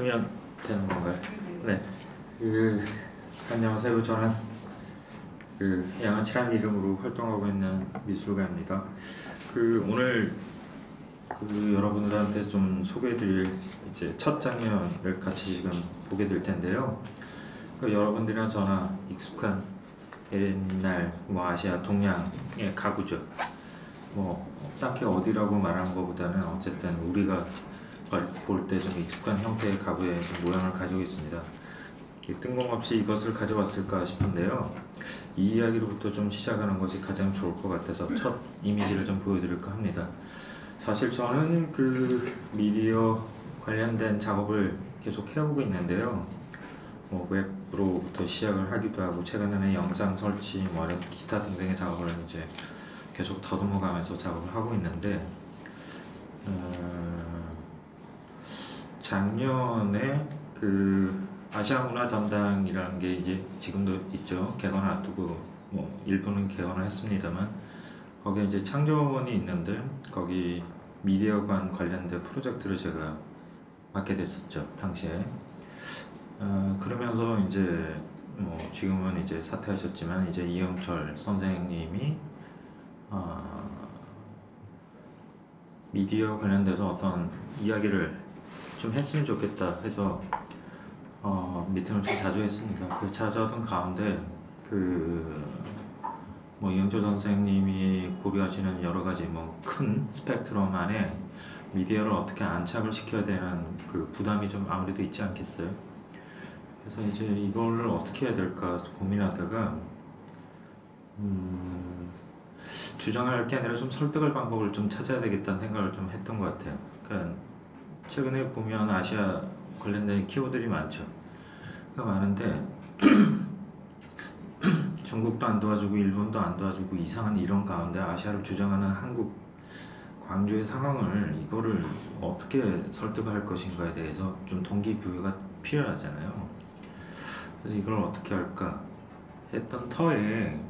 하면 되는 건가요? 네. 안녕하세요. 저는 양아치라는 이름으로 활동하고 있는 미술가입니다. 오늘 여러분들한테 좀 소개해드릴 이제 첫 장면을 같이 지금 보게 될 텐데요. 여러분들이나 저나 익숙한 옛날 아시아 동양의 가구죠. 딱히 어디라고 말하는 것보다는 어쨌든 우리가 볼 때 좀 익숙한 형태의 가구의 모양을 가지고 있습니다. 뜬금없이 이것을 가져왔을까 싶은데요. 이 이야기로부터 좀 시작하는 것이 가장 좋을 것 같아서 첫 이미지를 좀 보여드릴까 합니다. 사실 저는 미디어 관련된 작업을 계속 해오고 있는데요. 웹으로부터 시작을 하기도 하고 최근에는 영상 설치, 기타 등등의 작업을 이제 계속 더듬어가면서 작업을 하고 있는데 작년에 아시아 문화 전당이라는 게 이제 지금도 있죠. 개관을 앞두고 일부는 개관을 했습니다만 거기에 이제 창조원이 있는데 거기 미디어관 관련된 프로젝트를 제가 맡게 됐었죠, 당시에. 그러면서 이제 지금은 이제 사퇴하셨지만 이제 이영철 선생님이 미디어 관련돼서 어떤 이야기를 좀 했으면 좋겠다 해서 미팅을 좀 자주 했습니다. 자주 하던 가운데 이영철 선생님이 고려하시는 여러 가지 큰 스펙트럼 안에 미디어를 어떻게 안착을 시켜야 되는 부담이 좀 아무래도 있지 않겠어요? 그래서 이제 이걸 어떻게 해야 될까 고민하다가 주장할 게 아니라 좀 설득할 방법을 좀 찾아야 되겠다는 생각을 좀 했던 것 같아요. 그러니까 최근에 보면 아시아 관련된 키워드들이 많죠. 많은데 중국도 안 도와주고 일본도 안 도와주고 이상한 이런 가운데 아시아를 주장하는 한국 광주의 상황을 이거를 어떻게 설득할 것인가에 대해서 좀 동기부여가 필요하잖아요. 그래서 이걸 어떻게 할까 했던 터에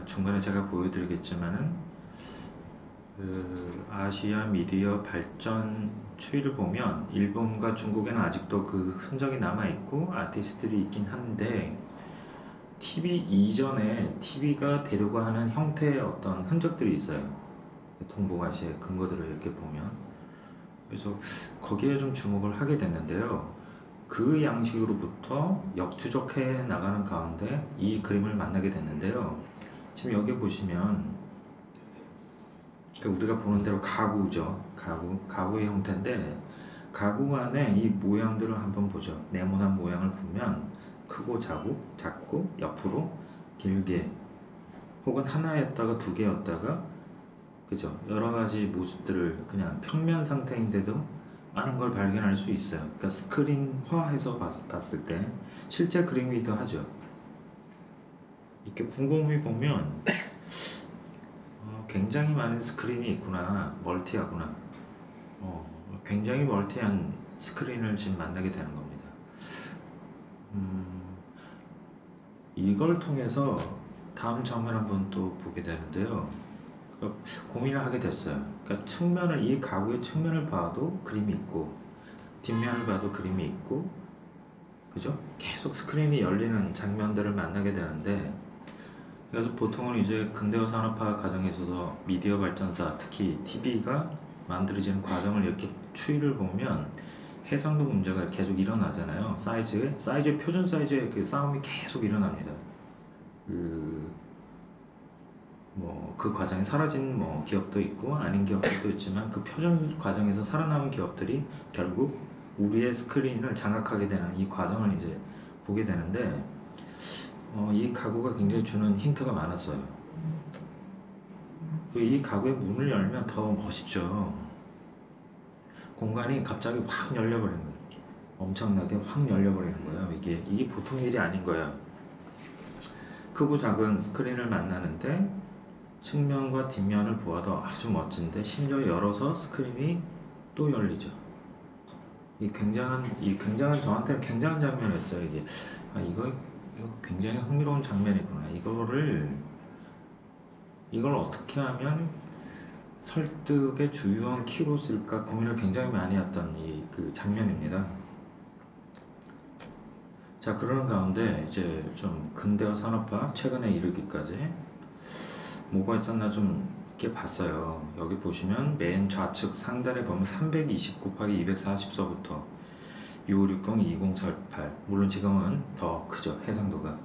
중간에 제가 보여드리겠지만은 아시아 미디어 발전 추이를 보면 일본과 중국에는 아직도 흔적이 남아있고 아티스트들이 있긴 한데 TV 이전에 TV가 되려고 하는 형태의 어떤 흔적들이 있어요. 동북아시아의 근거들을 이렇게 보면. 그래서 거기에 좀 주목을 하게 됐는데요. 그 양식으로부터 역추적해 나가는 가운데 이 그림을 만나게 됐는데요. 지금 여기 보시면 우리가 보는 대로 가구죠. 가구의 형태인데 가구 안에 이 모양들을 한번 보죠. 네모난 모양을 보면 크고 작고 옆으로 길게 혹은 하나였다가 두 개였다가 그죠? 여러 가지 모습들을 그냥 평면 상태인데도 많은 걸 발견할 수 있어요. 그러니까 스크린화해서 봤을 때 실제 그림이기도 하죠. 이렇게 곰곰이 보면 굉장히 많은 스크린이 있구나, 멀티하구나. 굉장히 멀티한 스크린을 지금 만나게 되는 겁니다. 이걸 통해서 다음 장면 한번 또 보게 되는데요. 고민을 하게 됐어요. 그러니까 이 가구의 측면을 봐도 그림이 있고 뒷면을 봐도 그림이 있고 그죠? 계속 스크린이 열리는 장면들을 만나게 되는데 그래서 보통은 이제 근대화 산업화 과정에 있어서 미디어 발전사, 특히 TV가 만들어지는 과정을 이렇게 추이를 보면 해상도 문제가 계속 일어나잖아요. 사이즈의 표준 사이즈의 싸움이 계속 일어납니다. 그 과정에 사라진 기업도 있고 아닌 기업들도 있지만 그 표준 과정에서 살아남은 기업들이 결국 우리의 스크린을 장악하게 되는 이 과정을 이제 보게 되는데 이 가구가 굉장히 주는 힌트가 많았어요. 이 가구의 문을 열면 더 멋있죠. 공간이 갑자기 확 열려버리는 거예요. 엄청나게 확 열려버리는 거예요. 이게 보통 일이 아닌 거예요. 크고 작은 스크린을 만나는데 측면과 뒷면을 보아도 아주 멋진데 심지어 열어서 스크린이 또 열리죠. 이 굉장한 저한테는 굉장한 장면이었어요. 이거 굉장히 흥미로운 장면이구나. 이걸 어떻게 하면 설득의 주요한 키로 쓸까 고민을 굉장히 많이 했던 그 장면입니다. 자, 그러는 가운데 이제 좀 근대화 산업화 최근에 이르기까지 뭐가 있었나 좀 이렇게 봤어요. 여기 보시면 맨 좌측 상단에 보면 320 곱하기 240서부터 6560, 2048 물론 지금은 더 크죠. 해상도가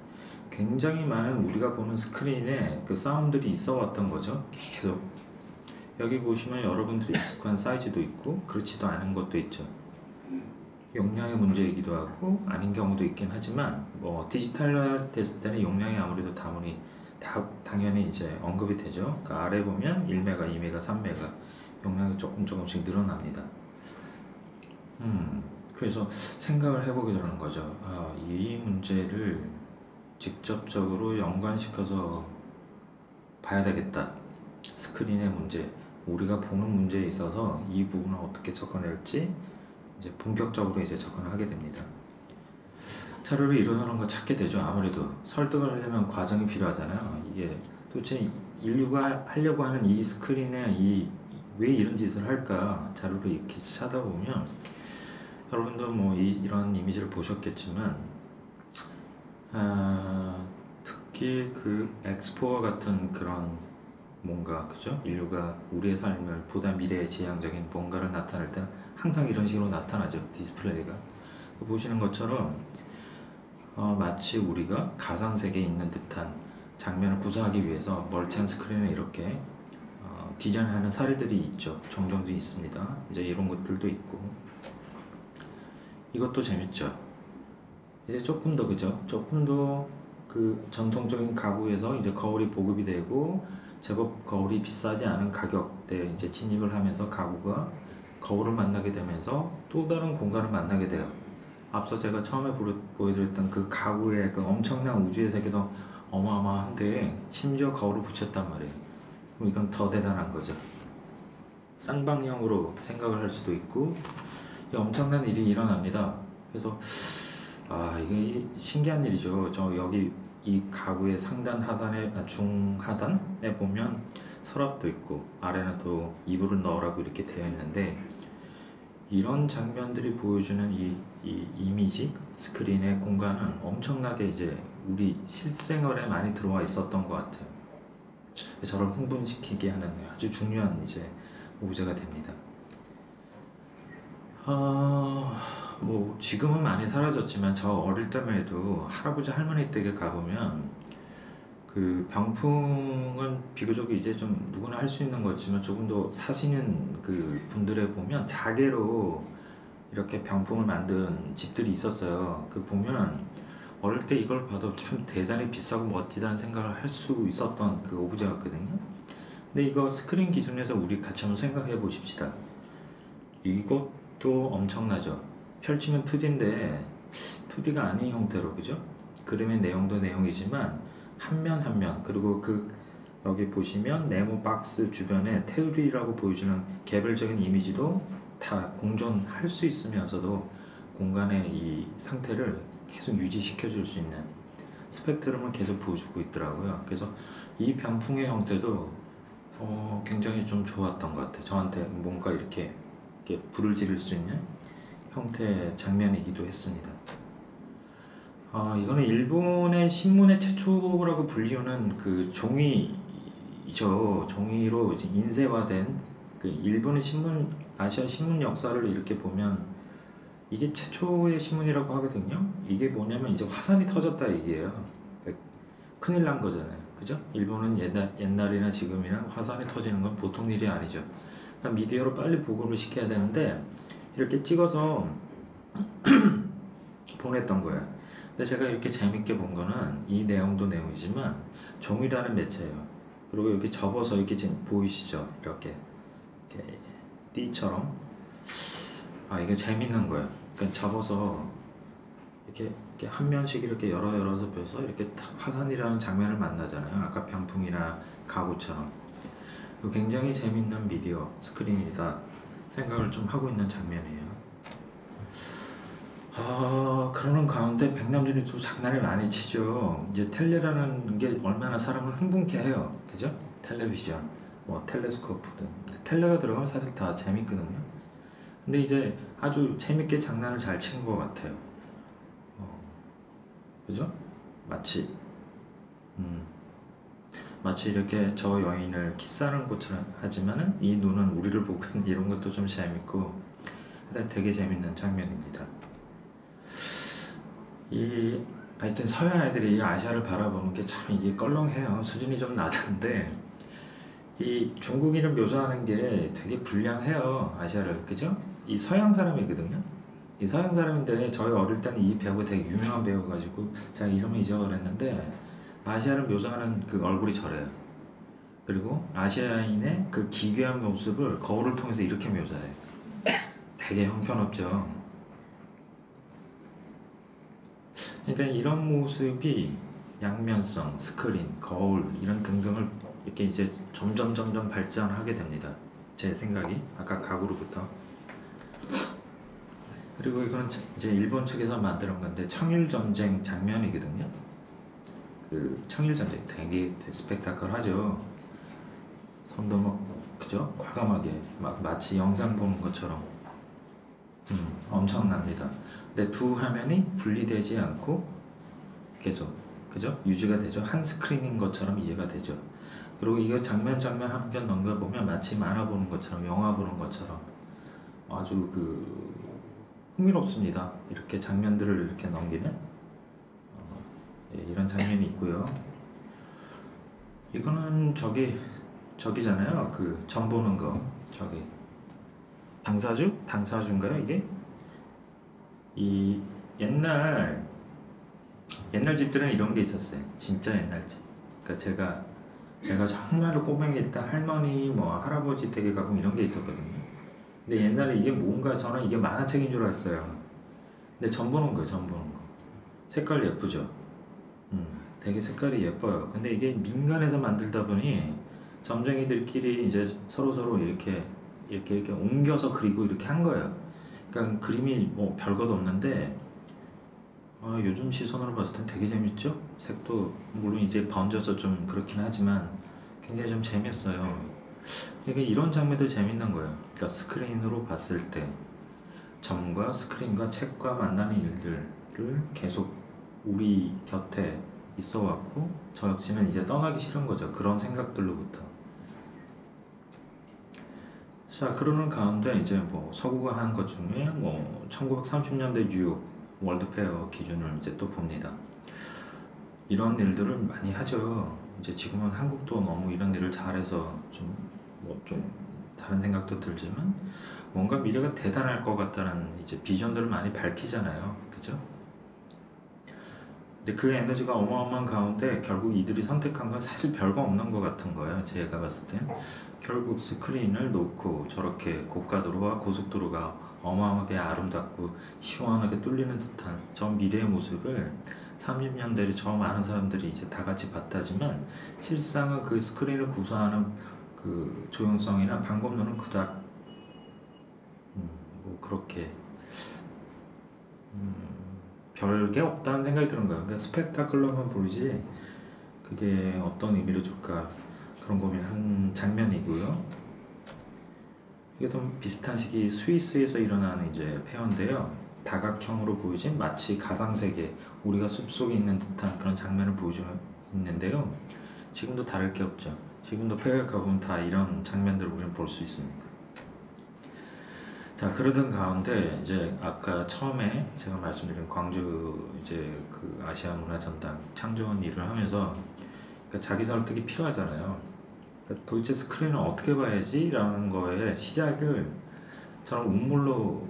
굉장히 많은 우리가 보는 스크린에 그 사운드들이 있어 왔던 거죠. 계속 여기 보시면 여러분들이 익숙한 사이즈도 있고 그렇지도 않은 것도 있죠. 용량의 문제이기도 하고 아닌 경우도 있긴 하지만 뭐 디지털화 됐을 때는 용량이 아무래도 당연히 이제 언급이 되죠. 그 아래 보면 1메가, 2메가, 3메가 용량이 조금씩 늘어납니다. 그래서 생각을 해보게 되는 거죠. 이 문제를 직접적으로 연관시켜서 봐야 되겠다. 스크린의 문제, 우리가 보는 문제에 있어서 이 부분을 어떻게 접근할지 이제 본격적으로 이제 접근을 하게 됩니다. 차라리 이러는 거 찾게 되죠. 아무래도 설득을 하려면 과정이 필요하잖아요. 이게 도대체 인류가 하려고 하는 이 스크린에 왜 이런 짓을 할까 자료를 이렇게 찾아보면 여러분도 뭐 이런 이미지를 보셨겠지만 특히 그 엑스포와 같은 그런 뭔가 그죠? 인류가 우리의 삶을 보다 미래의 지향적인 뭔가를 나타낼 때 항상 이런 식으로 나타나죠. 디스플레이가 보시는 것처럼 마치 우리가 가상세계에 있는 듯한 장면을 구성하기 위해서 멀티한 스크린을 이렇게 디자인하는 사례들이 있죠. 종종 있습니다. 이제 이런 것들도 있고 이것도 재밌죠. 이제 조금 더 그죠? 조금 더 그 전통적인 가구에서 이제 거울이 보급이 되고 제법 거울이 비싸지 않은 가격대에 이제 진입을 하면서 가구가 거울을 만나게 되면서 또 다른 공간을 만나게 돼요. 앞서 제가 처음에 보여드렸던 그 가구의 그 엄청난 우주의 세계도 어마어마한데 심지어 거울을 붙였단 말이에요. 그럼 이건 더 대단한 거죠. 쌍방향으로 생각을 할 수도 있고 엄청난 일이 일어납니다. 그래서 이게 신기한 일이죠. 저 여기 이 가구의 상단 하단에 중하단에 보면 서랍도 있고 아래는 또 이불을 넣으라고 이렇게 되어 있는데 이런 장면들이 보여주는 이 이미지 스크린의 공간은 엄청나게 이제 우리 실생활에 많이 들어와 있었던 것 같아요. 저를 흥분시키게 하는 아주 중요한 이제 오브제가 됩니다. 뭐 지금은 많이 사라졌지만 저 어릴 때만 해도 할아버지 할머니 댁에 가보면 그 병풍은 비교적 이제 좀 누구나 할 수 있는 거지만 조금 더 사시는 그 분들에 보면 자개로 이렇게 병풍을 만든 집들이 있었어요. 그 보면 어릴 때 이걸 봐도 참 대단히 비싸고 멋지다는 생각을 할 수 있었던 그 오브제 같거든요. 근데 이거 스크린 기준에서 우리 같이 한번 생각해 보십시다. 이것도 엄청나죠. 펼치면 2D인데 2D가 아닌 형태로 그죠? 그림의 내용도 내용이지만 한 면 한 면 그리고 여기 보시면 네모 박스 주변에 테두리라고 보여주는 개별적인 이미지도 다 공존할 수 있으면서도 공간의 이 상태를 계속 유지시켜 줄 수 있는 스펙트럼을 계속 보여주고 있더라고요. 그래서 이 병풍의 형태도 굉장히 좀 좋았던 것 같아요. 저한테 뭔가 이렇게 불을 지를 수 있는 형태의 장면이기도 했습니다. 이거는 일본의 신문의 최초라고 불리우는 그 종이죠. 종이로 이제 인쇄화된 그 일본의 신문, 아시아 신문 역사를 이렇게 보면 이게 최초의 신문이라고 하거든요. 이게 뭐냐면 이제 화산이 터졌다 얘기예요. 큰일 난 거잖아요. 그죠? 일본은 옛날이나 지금이나 화산이 터지는 건 보통 일이 아니죠. 그러니까 미디어로 빨리 보고를 시켜야 되는데 이렇게 찍어서 보냈던 거예요. 근데 제가 이렇게 재밌게 본 거는 이 내용도 내용이지만 종이라는 매체예요. 그리고 이렇게 접어서 이렇게 지금 보이시죠? 이렇게 띠처럼 이게 재밌는 거예요. 그러니까 접어서 이렇게 한 면씩 이렇게 열어서 펴서 이렇게 화산이라는 장면을 만나잖아요. 아까 병풍이나 가구처럼. 굉장히 재밌는 미디어 스크린이다 생각을 좀 하고 있는 장면이에요. 그러는 가운데 백남준이 또 장난을 많이 치죠. 이제 텔레라는 게 얼마나 사람을 흥분케 해요. 그죠? 텔레비전. 뭐 텔레스코프든 텔레가 들어가면 사실 다 재밌거든요. 근데 이제 아주 재밌게 장난을 잘 치는 것 같아요. 그죠? 마치 마치 이렇게 저 여인을 키스하는 것처럼 하지만은 이 눈은 우리를 보고 있는 이런 것도 좀 재밌고 되게 재밌는 장면입니다. 하여튼 서양 애들이 아시아를 바라보는 게 참 이게 껄렁해요. 수준이 좀 낮은데 이 중국인을 묘사하는 게 되게 불량해요. 아시아를, 그죠? 이 서양 사람이거든요. 이 서양 사람인데 저희 어릴 때는 이 배우가 되게 유명한 배우가지고 제가 이름을 잊어버렸는데 아시아를 묘사하는 그 얼굴이 저래요. 그리고 아시아인의 그 기괴한 모습을 거울을 통해서 이렇게 묘사해요. 되게 형편없죠. 그러니까 이런 모습이 양면성, 스크린, 거울 이런 등등을 이렇게 이제 점점 발전하게 됩니다. 제 생각이 아까 가구로부터. 그리고 이건 이제 일본 측에서 만든 건데 청일전쟁 장면이거든요. 그 청일전쟁 되게 스펙타클하죠. 손도 막 그죠? 과감하게 마치 영상 보는 것처럼 엄청납니다. 근데 두 화면이 분리되지 않고 계속 그죠? 유지가 되죠. 한 스크린인 것처럼 이해가 되죠. 그리고 이거 장면 한편 넘겨보면 마치 만화 보는 것처럼 영화 보는 것처럼 아주 그 흥미롭습니다. 이렇게 장면들을 이렇게 넘기면 예, 이런 장면이 있고요. 이거는 저기잖아요. 그 점 보는 거 저기 당사주인가요 이게? 이 옛날 집들은 이런 게 있었어요. 진짜 옛날 집. 그러니까 제가 정말로 꼬맹이 때 할머니 뭐 할아버지 댁에 가고 이런 게 있었거든요. 근데 옛날에 이게 뭔가 저는 이게 만화책인 줄 알았어요. 근데 점 보는 거. 색깔 예쁘죠? 되게 색깔이 예뻐요. 근데 이게 민간에서 만들다 보니 점쟁이들끼리 이제 서로 이렇게 옮겨서 그리고 이렇게 한 거예요. 그러니까 그림이 뭐 별것도 없는데 요즘 시선으로 봤을 땐 되게 재밌죠? 색도 물론 이제 번져서 좀 그렇긴 하지만 굉장히 좀 재밌어요. 그러니까 이런 장면도 재밌는 거예요. 그러니까 스크린으로 봤을 때 점과 스크린과 책과 만나는 일들을 계속 우리 곁에 있어 왔고 저 역시는 이제 떠나기 싫은 거죠. 그런 생각들로부터. 자, 그러는 가운데 이제 뭐 서구가 한 것 중에 뭐 1930년대 뉴욕 월드페어 기준을 이제 또 봅니다. 이런 일들을 많이 하죠. 이제 지금은 한국도 너무 이런 일을 잘해서 좀 다른 생각도 들지만 뭔가 미래가 대단할 것 같다는 이제 비전들을 많이 밝히잖아요. 그죠? 근데 그 에너지가 어마어마한 가운데 결국 이들이 선택한 건 사실 별거 없는 것 같은 거예요. 제가 봤을 땐 결국 스크린을 놓고 저렇게 고가도로와 고속도로가 어마어마하게 아름답고 시원하게 뚫리는 듯한 저 미래의 모습을 30년대에 저 많은 사람들이 이제 다 같이 봤다지만 실상은 그 스크린을 구성하는 그 조용성이나 방법론은 그닥 뭐 그렇게 별게 없다는 생각이 드는 거예요. 그러니까 스펙타클러만 보이지 그게 어떤 의미를 줄까 그런 고민한 장면이고요. 이게 좀 비슷한 시기 스위스에서 일어나는 이제 폐허인데요. 다각형으로 보이진 마치 가상세계, 우리가 숲속에 있는 듯한 그런 장면을 보여주고 있는데요. 지금도 다를 게 없죠. 지금도 폐허에 가보면 다 이런 장면들을 우리는 볼 수 있습니다. 자, 그러던 가운데 이제 아까 처음에 제가 말씀드린 광주 이제 그 아시아 문화전당 창조원 일을 하면서 그러니까 자기 설득이 필요하잖아요. 그러니까 도대체 스크린을 어떻게 봐야지? 라는 거에 시작을 저는 운물로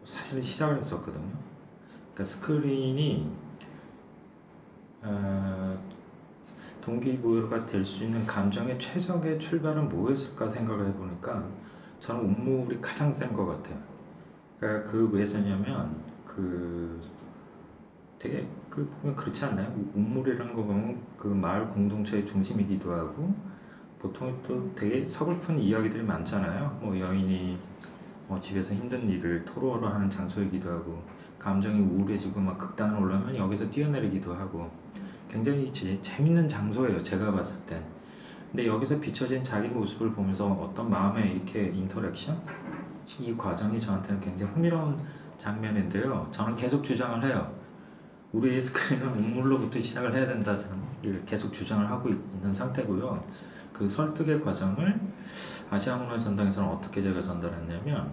사실은 시작을 했었거든요. 그러니까 스크린이 동기부여가 될 수 있는 감정의 최적의 출발은 뭐였을까 생각을 해보니까 저는 운물이 가장 센 것 같아요. 그러니까 그 왜 세냐면 되게 보면 그렇지 않나요? 운물이라는 거 보면 그 마을 공동체의 중심이기도 하고 보통 또 되게 서글픈 이야기들이 많잖아요. 뭐 여인이 집에서 힘든 일을 토로로 하는 장소이기도 하고 감정이 우울해지고 막 극단을 올라오면 여기서 뛰어내리기도 하고 굉장히 재밌는 장소예요. 제가 봤을 땐. 근데 여기서 비춰진 자기 모습을 보면서 어떤 마음의 이렇게 인터랙션? 이 과정이 저한테는 굉장히 흥미로운 장면인데요. 저는 계속 주장을 해요. 우리의 스크린은 우물로부터 시작을 해야 된다. 저는 계속 주장을 하고 있는 상태고요. 그 설득의 과정을 아시아문화전당에서는 어떻게 제가 전달했냐면,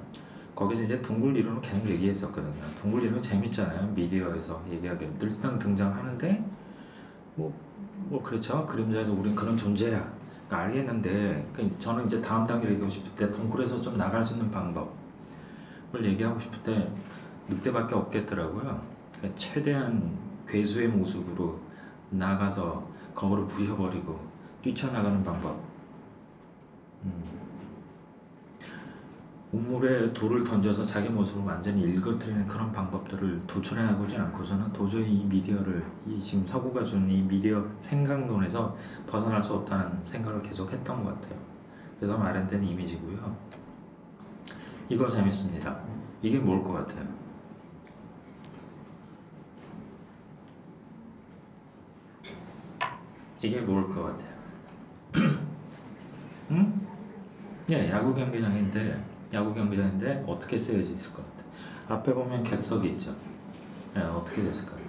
거기서 이제 둥글 이론을 계속 얘기했었거든요. 둥글 이론 재밌잖아요. 미디어에서 얘기하기 늘상 등장하는데 뭐 그렇죠. 그림자에서 우린 그런 존재야. 그러니까 알겠는데, 저는 이제 다음 단계를 얘기하고 싶을 때 둥글에서 좀 나갈 수 있는 방법을 얘기하고 싶을 때 늑대밖에 없겠더라고요. 그러니까 최대한 괴수의 모습으로 나가서 거울을 부셔버리고 뛰쳐나가는 방법. 우물에 돌을 던져서 자기 모습을 완전히 일그러뜨리는 그런 방법들을 도출해보지 않고서는 도저히 이 미디어를, 이 지금 서구가 주는 이 미디어 생각론에서 벗어날 수 없다는 생각을 계속 했던 것 같아요. 그래서 마련된 이미지고요. 이거 재밌습니다. 이게 뭘 것 같아요? 이게 뭘 것 같아요? 응? 예, 야구 경기장인데 어떻게 쓰여져 있을 것 같아요? 앞에 보면 객석이 있죠. 예, 어떻게 됐을까요?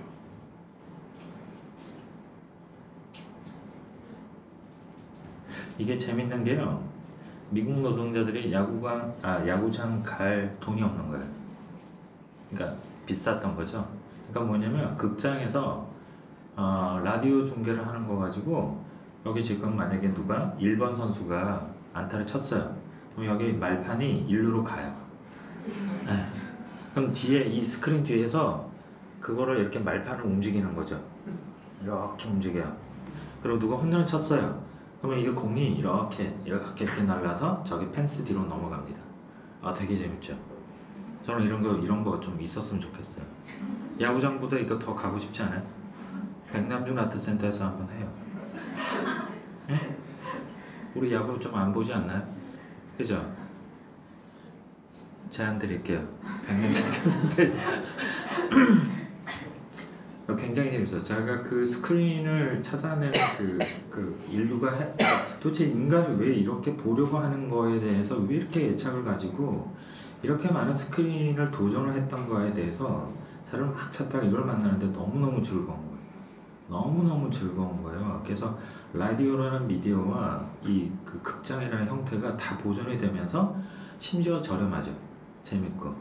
이게 재밌는 게요. 미국 노동자들이 야구장 갈 돈이 없는 거예요. 그러니까 비쌌던 거죠. 그러니까 뭐냐면 극장에서 라디오 중계를 하는 거 가지고, 여기 지금 만약에 누가 1번 선수가 안타를 쳤어요. 그럼 여기 말판이 1루로 가요. 네. 그럼 뒤에 이 스크린 뒤에서 그거를 이렇게 말판을 움직이는 거죠. 이렇게 움직여요. 그리고 누가 홈런을 쳤어요. 그러면 이게 공이 이렇게 날라서 저기 펜스 뒤로 넘어갑니다. 되게 재밌죠. 저는 이런 거 좀 있었으면 좋겠어요. 야구장보다 이거 더 가고 싶지 않아요? 백남준 아트센터에서 한번 해요. 네? 우리 야구 좀 안 보지 않나요? 그죠? 제안 드릴게요. 백남준 아트센터에서. 굉장히 재밌어요. 제가 그 스크린을 찾아내는 그 인류가 도대체 인간을 왜 이렇게 보려고 하는 거에 대해서 왜 이렇게 애착을 가지고 이렇게 많은 스크린을 도전을 했던 거에 대해서 자료를 막 찾다가 이걸 만나는데 너무너무 즐거운 거예요. 너무너무 즐거운 거예요. 그래서 라디오라는 미디어와 이 그 극장이라는 형태가 다 보존이 되면서 심지어 저렴하죠. 재밌고.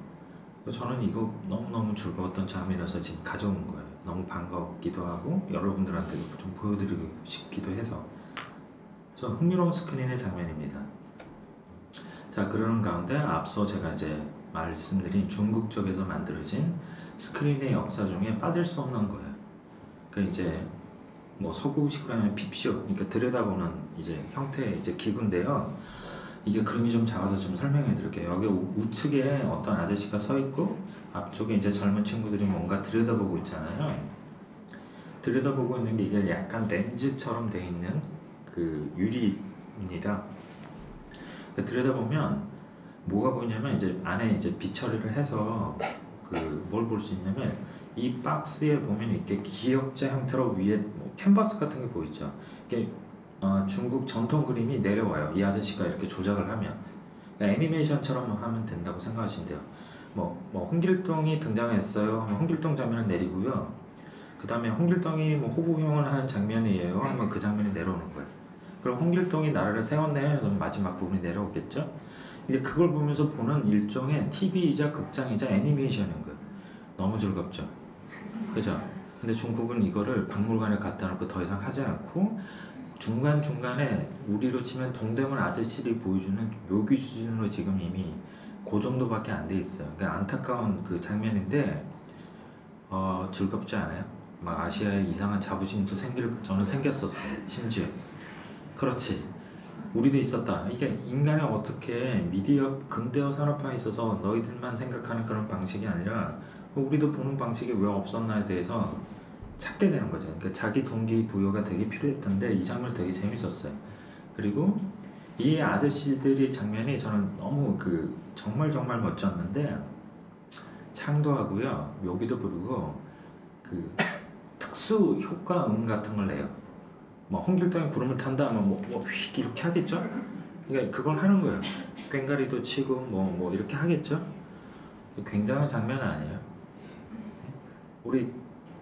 저는 이거 너무너무 즐거웠던 장면이라서 지금 가져온 거예요. 너무 반갑기도 하고 여러분들한테 좀 보여드리고 싶기도 해서. 그래서 흥미로운 스크린의 장면입니다. 자, 그러는 가운데 앞서 제가 이제 말씀드린 중국 쪽에서 만들어진 스크린의 역사 중에 빠질 수 없는 거예요. 그 이제 뭐 서구식으로 하면 핍쇼, 그러니까 들여다보는 이제 형태의 이제 기구인데요. 이게 그림이 좀 작아서 좀 설명해 드릴게요. 여기 우측에 어떤 아저씨가 서 있고 앞쪽에 이제 젊은 친구들이 뭔가 들여다보고 있잖아요. 들여다보고 있는 게 이게 약간 렌즈처럼 돼 있는 그 유리입니다. 들여다보면 뭐가 보이냐면 이제 안에 이제 빛 처리를 해서 그 뭘 볼 수 있냐면 이 박스에 보면 이렇게 기역자 형태로 위에 뭐 캔버스 같은 게 보이죠. 이게 중국 전통 그림이 내려와요. 이 아저씨가 이렇게 조작을 하면. 그러니까 애니메이션처럼 하면 된다고 생각하시면 돼요. 뭐 홍길동이 등장했어요 하면 홍길동 장면을 내리고요. 그 다음에 홍길동이 뭐 호구형을 하는 장면이에요 하면 그 장면이 내려오는 거예요. 그럼 홍길동이 나라를 세웠네요 해서 마지막 부분이 내려오겠죠. 이제 그걸 보면서 보는 일종의 TV이자 극장이자 애니메이션인 거예요. 너무 즐겁죠. 그죠? 근데 중국은 이거를 박물관에 갖다 놓고 더 이상 하지 않고 중간중간에 우리로 치면 동대문 아저씨를 보여주는 묘기 수준으로 지금 이미 그 정도밖에 안 돼 있어요. 그러니까 안타까운 그 장면인데 즐겁지 않아요? 막 아시아에 이상한 자부심도 저는 생겼었어요. 심지어. 그렇지. 우리도 있었다. 이게 인간이 어떻게 미디어 근대화 산업화에 있어서 너희들만 생각하는 그런 방식이 아니라 우리도 보는 방식이 왜 없었나에 대해서 찾게 되는 거죠. 그러니까 자기 동기부여가 되게 필요했던데 이 장면 되게 재밌었어요. 그리고 이 아저씨들의 장면이 저는 너무 정말 멋졌는데 창도하고요, 묘기도 부르고 그 특수 효과음 같은 걸 내요. 뭐 홍길동이 구름을 탄다 하면 휙 이렇게 하겠죠? 그러니까 그걸 하는 거예요. 꽹가리도 치고 뭐 이렇게 하겠죠? 굉장한 장면은 아니에요. 우리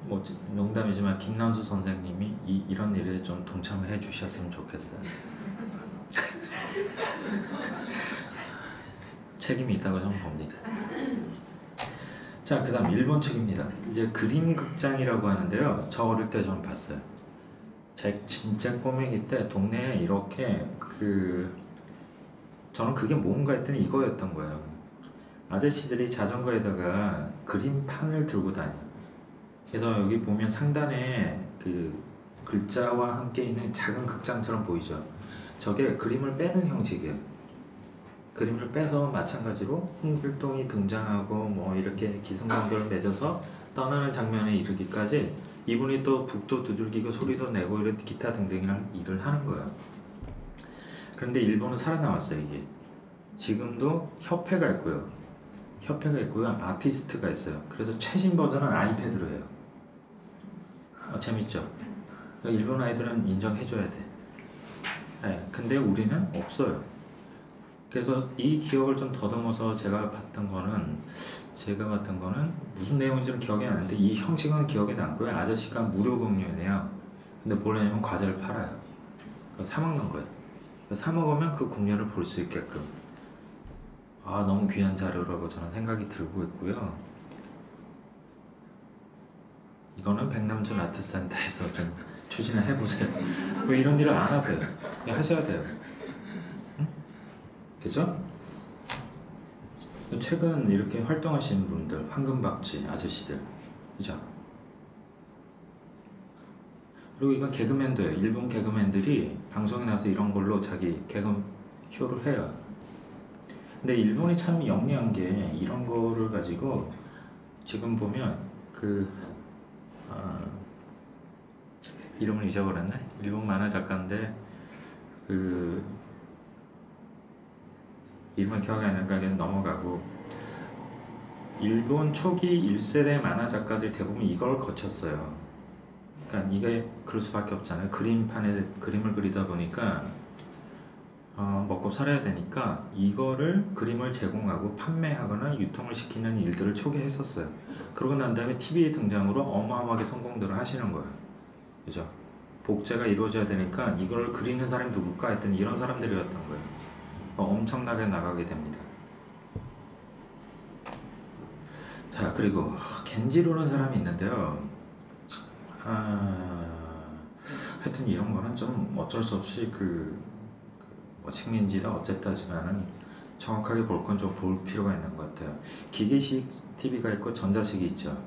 뭐 농담이지만 김남수 선생님이 이런 일에 좀 동참해 주셨으면 좋겠어요. 책임이 있다고 저는 봅니다. 자, 그 다음 일본 측입니다. 이제 그림극장이라고 하는데요. 저 어릴 때 저는 봤어요. 제 진짜 꼬맹이 때 동네에 이렇게 저는 그게 뭔가 했더니 이거였던 거예요. 아저씨들이 자전거에다가 그림판을 들고 다녀요. 그래서 여기 보면 상단에 그 글자와 함께 있는 작은 극장처럼 보이죠. 저게 그림을 빼는 형식이에요. 그림을 빼서 마찬가지로 홍길동이 등장하고 뭐 이렇게 기승전결을 맺어서 떠나는 장면에 이르기까지 이분이 또 북도 두들기고 소리도 내고 이런 기타 등등 일을 하는 거예요. 그런데 일본은 살아남았어요. 이게 지금도 협회가 있고요. 아티스트가 있어요. 그래서 최신 버전은 아이패드로 해요. 재밌죠? 그러니까 일본 아이들은 인정해줘야 돼. 네, 근데 우리는 없어요. 그래서 이 기억을 좀 더듬어서 제가 봤던 거는 무슨 내용인지는 기억이 안 나는데 이 형식은 기억이 남고요. 아저씨가 무료 공연이에요. 근데 뭘 하냐면 과자를 팔아요. 사 먹는 거예요. 사 먹으면 그 공연을 볼 수 있게끔. 너무 귀한 자료라고 저는 생각이 들고 있고요. 이거는 백남준 아트센터에서 좀 추진을 해보세요. 왜 이런 일을 안 하세요? 하셔야 돼요. 응? 그죠? 최근 이렇게 활동하시는 분들, 황금박쥐 아저씨들, 그죠? 그리고 이건 개그맨도예요. 일본 개그맨들이 방송에 나와서 이런 걸로 자기 개그 쇼를 해요. 근데 일본이 참 영리한 게 이런 거를 가지고 지금 보면 이름을 잊어버렸네. 일본 만화 작가인데 이름은 기억이 안 나니까 그냥 넘어가고, 일본 초기 1세대 만화 작가들 대부분 이걸 거쳤어요. 그러니까 이게 그럴 수밖에 없잖아요. 그림판에 그림을 그리다 보니까 먹고 살아야 되니까 이거를 그림을 제공하고 판매하거나 유통을 시키는 일들을 초기에 했었어요. 그러고 난 다음에 TV의 등장으로 어마어마하게 성공들을 하시는 거예요. 그죠? 복제가 이루어져야 되니까 이걸 그리는 사람이 누굴까 했더니 이런 사람들이었던 거예요. 엄청나게 나가게 됩니다. 자, 그리고 겐지로라는 사람이 있는데요. 하여튼 이런 거는 좀 어쩔 수 없이 뭐 식민지다 어쨌다지만은 정확하게 볼 건 좀 볼 필요가 있는 것 같아요. 기계식 TV가 있고 전자식이 있죠.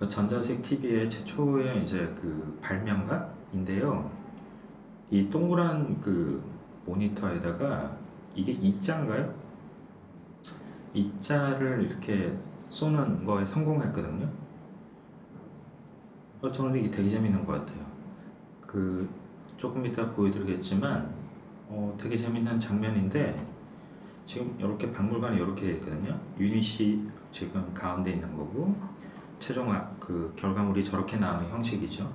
전자식 TV의 최초의 이제 발명가인데요. 이 동그란 모니터에다가 이게 이자인가요? 이자를 이렇게 쏘는 거에 성공했거든요. 저는 이게 되게 재밌는 것 같아요. 조금 이따 보여드리겠지만 되게 재밌는 장면인데, 지금 이렇게 박물관이 이렇게 있거든요. 유닛이 지금 가운데 있는 거고, 최종 결과물이 저렇게 나오는 형식이죠.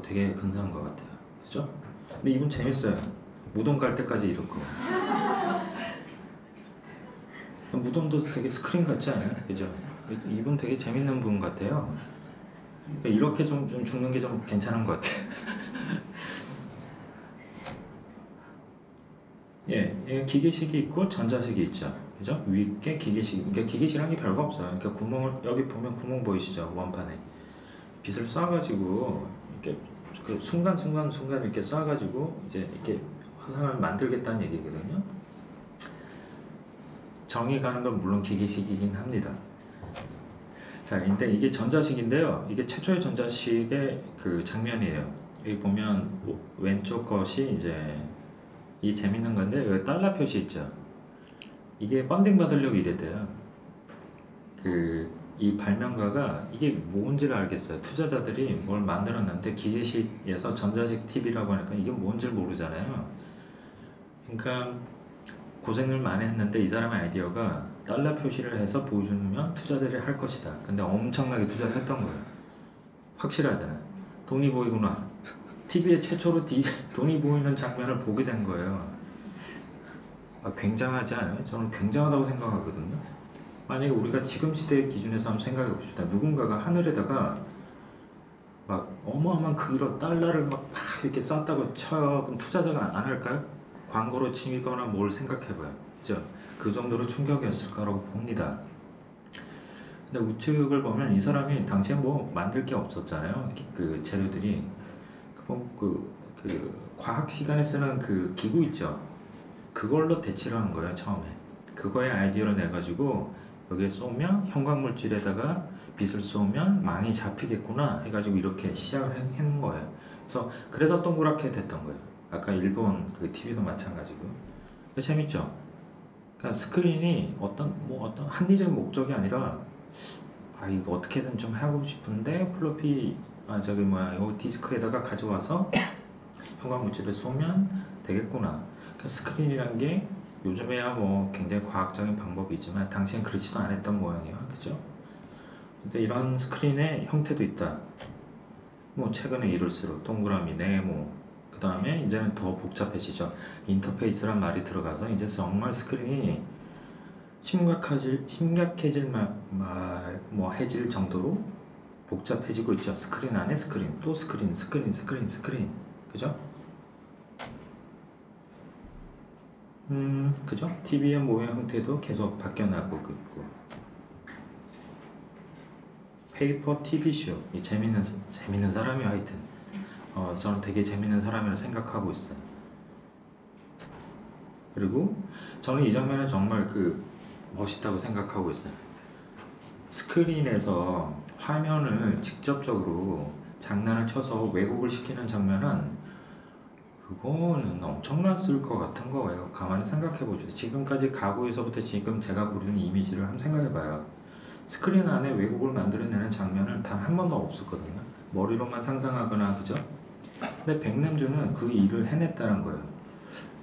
되게 근사한 것 같아요. 그죠? 근데 이분 재밌어요. 무덤 갈 때까지 이렇고. 무덤도 되게 스크린 같지 않아요? 그죠? 이분 되게 재밌는 분 같아요. 그러니까 이렇게 좀 죽는 게 좀 괜찮은 것 같아요. 예, 기계식이 있고 전자식이 있죠. 그죠? 위에 기계식, 그러니까 기계식이란 게 별거 없어요. 그러니까 여기 보면 구멍 보이시죠? 원판에. 빛을 쏴가지고, 이렇게 순간순간 이렇게 쏴가지고, 이제 이렇게 화상을 만들겠다는 얘기거든요. 정이 가는 건 물론 기계식이긴 합니다. 자, 근데 이게 전자식인데요. 이게 최초의 전자식의 장면이에요. 여기 보면 왼쪽 것이 이제 이 재밌는 건데, 여기 달러 표시 있죠. 이게 펀딩 받으려고 이랬대요. 이 발명가가 이게 뭔지를 알겠어요. 투자자들이 뭘 만들었는데 기계식에서 전자식 TV라고 하니까 이게 뭔지를 모르잖아요. 그러니까 고생을 많이 했는데 이 사람의 아이디어가 달러 표시를 해서 보여주면 투자들이 할 것이다. 근데 엄청나게 투자를 했던 거예요. 확실하잖아요. 돈이 보이구나. TV에 최초로 돈이 보이는 장면을 보게 된 거예요. 굉장하지 않아요? 저는 굉장하다고 생각하거든요. 만약에 우리가 지금 시대의 기준에서 한번 생각해 봅시다. 누군가가 하늘에다가 막 어마어마한 크기로 달러를 막 이렇게 쐈다고 쳐요. 그럼 투자자가 안 할까요? 광고로 치거나 뭘 생각해봐요. 그죠? 그 정도로 충격이었을 거라고 봅니다. 근데 우측을 보면 이 사람이 당시에 뭐 만들 게 없었잖아요. 그 재료들이 그 과학 시간에 쓰는 그 기구 있죠. 그걸로 대치를 한 거예요 처음에. 그거에 아이디어를 내 가지고 여기에 쏘면 형광물질에다가 빛을 쏘면 망이 잡히겠구나 해가지고 이렇게 시작을 한 거예요. 그래서 동그랗게 됐던 거예요. 아까 일본 그 TV도 마찬가지고. 재밌죠? 그러니까 스크린이 어떤 합리적인 목적이 아니라 이거 어떻게든 좀 하고 싶은데 플로피 요 디스크에다가 가져와서 형광물질을 쏘면 되겠구나. 그러니까 스크린이란 게 요즘에야 뭐 굉장히 과학적인 방법이 있지만 당시엔 그렇지도 않았던 모양이에요. 그죠? 근데 이런 스크린의 형태도 있다. 뭐 최근에 이럴수록 동그라미, 네모, 그 다음에 이제는 더 복잡해지죠. 인터페이스란 말이 들어가서 이제 정말 스크린이 해질 정도로 복잡해지고 있죠. 스크린 안에 스크린, 또 스크린. 그죠? 그죠? TV의 모양 형태도 계속 바뀌어나가고 있고. 페이퍼 TV쇼. 재밌는 사람이 하여튼. 저는 되게 재밌는 사람이라 생각하고 있어요. 그리고 저는 이 장면은 정말 멋있다고 생각하고 있어요. 스크린에서 화면을 직접적으로 장난을 쳐서 왜곡을 시키는 장면은 그거는 엄청났을 것 같은 거예요. 가만히 생각해보죠. 지금까지 가구에서부터 지금 제가 부르는 이미지를 한번 생각해봐요. 스크린 안에 왜곡을 만들어내는 장면은 단 한 번도 없었거든요. 머리로만 상상하거나, 그죠? 근데 백남주는 그 일을 해냈다는 거예요.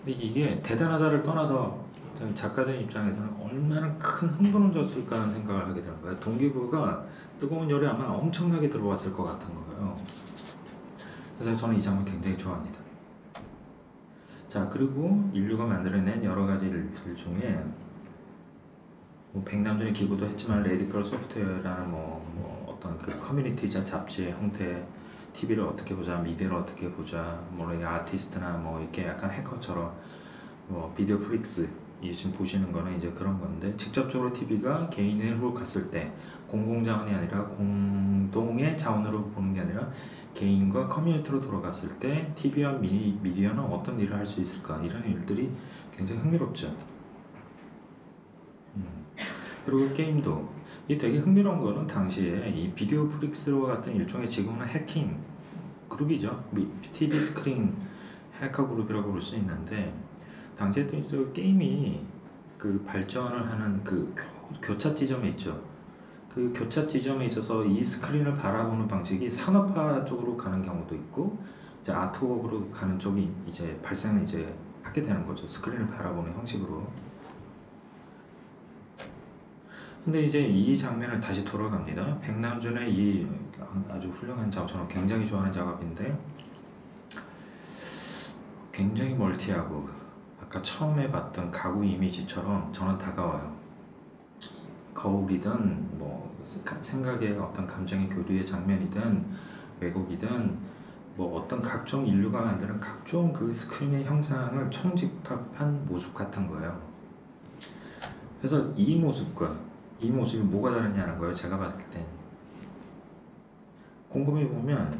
근데 이게 대단하다를 떠나서 작가들 입장에서는 얼마나 큰 흥분을 줬을까 하는 생각을 하게 되는 거예요. 동기부여가 뜨거운 열이 아마 엄청나게 들어왔을 것 같은 거예요. 그래서 저는 이 장면 굉장히 좋아합니다. 자, 그리고 인류가 만들어낸 여러 가지 일들 중에 백남준이 기고도 했지만 레디컬 소프트웨어라는 어떤 그 커뮤니티자 잡지의 형태, TV를 어떻게 보자, 미디어를 어떻게 보자, 아티스트나 이렇게 약간 해커처럼 비디오 프릭스 이 지금 보시는 거는 이제 그런 건데, 직접적으로 TV가 개인으로 갔을 때 공공자원이 아니라 공동의 자원으로 보는 게 아니라 개인과 커뮤니티로 돌아갔을 때 TV와 미디어는 어떤 일을 할 수 있을까, 이런 일들이 굉장히 흥미롭죠. 그리고 게임도 이 되게 흥미로운 거는 당시에 이 비디오 프릭스와 같은 일종의 지금은 해킹 그룹이죠. TV 스크린 해커 그룹이라고 볼 수 있는데, 당시에 또 게임이 발전을 하는 교차 지점에 있죠. 그 교차 지점에 있어서 이 스크린을 바라보는 방식이 산업화 쪽으로 가는 경우도 있고, 이제 아트웍으로 가는 쪽이 이제 발생을 하게 되는 거죠. 스크린을 바라보는 형식으로. 근데 이제 이 장면을 다시 돌아갑니다. 백남준의 이 아주 훌륭한 작업, 저는 굉장히 좋아하는 작업인데, 굉장히 멀티하고 아까 처음에 봤던 가구 이미지처럼 저는 다가와요. 거울이든 생각의 어떤 감정의 교류의 장면이든 왜곡이든 어떤 각종 인류가 만드는 각종 그 스크린의 형상을 총집합한 모습 같은 거예요. 그래서 이 모습과 이 모습이 뭐가 다르냐는 거예요. 제가 봤을 땐 곰곰이 보면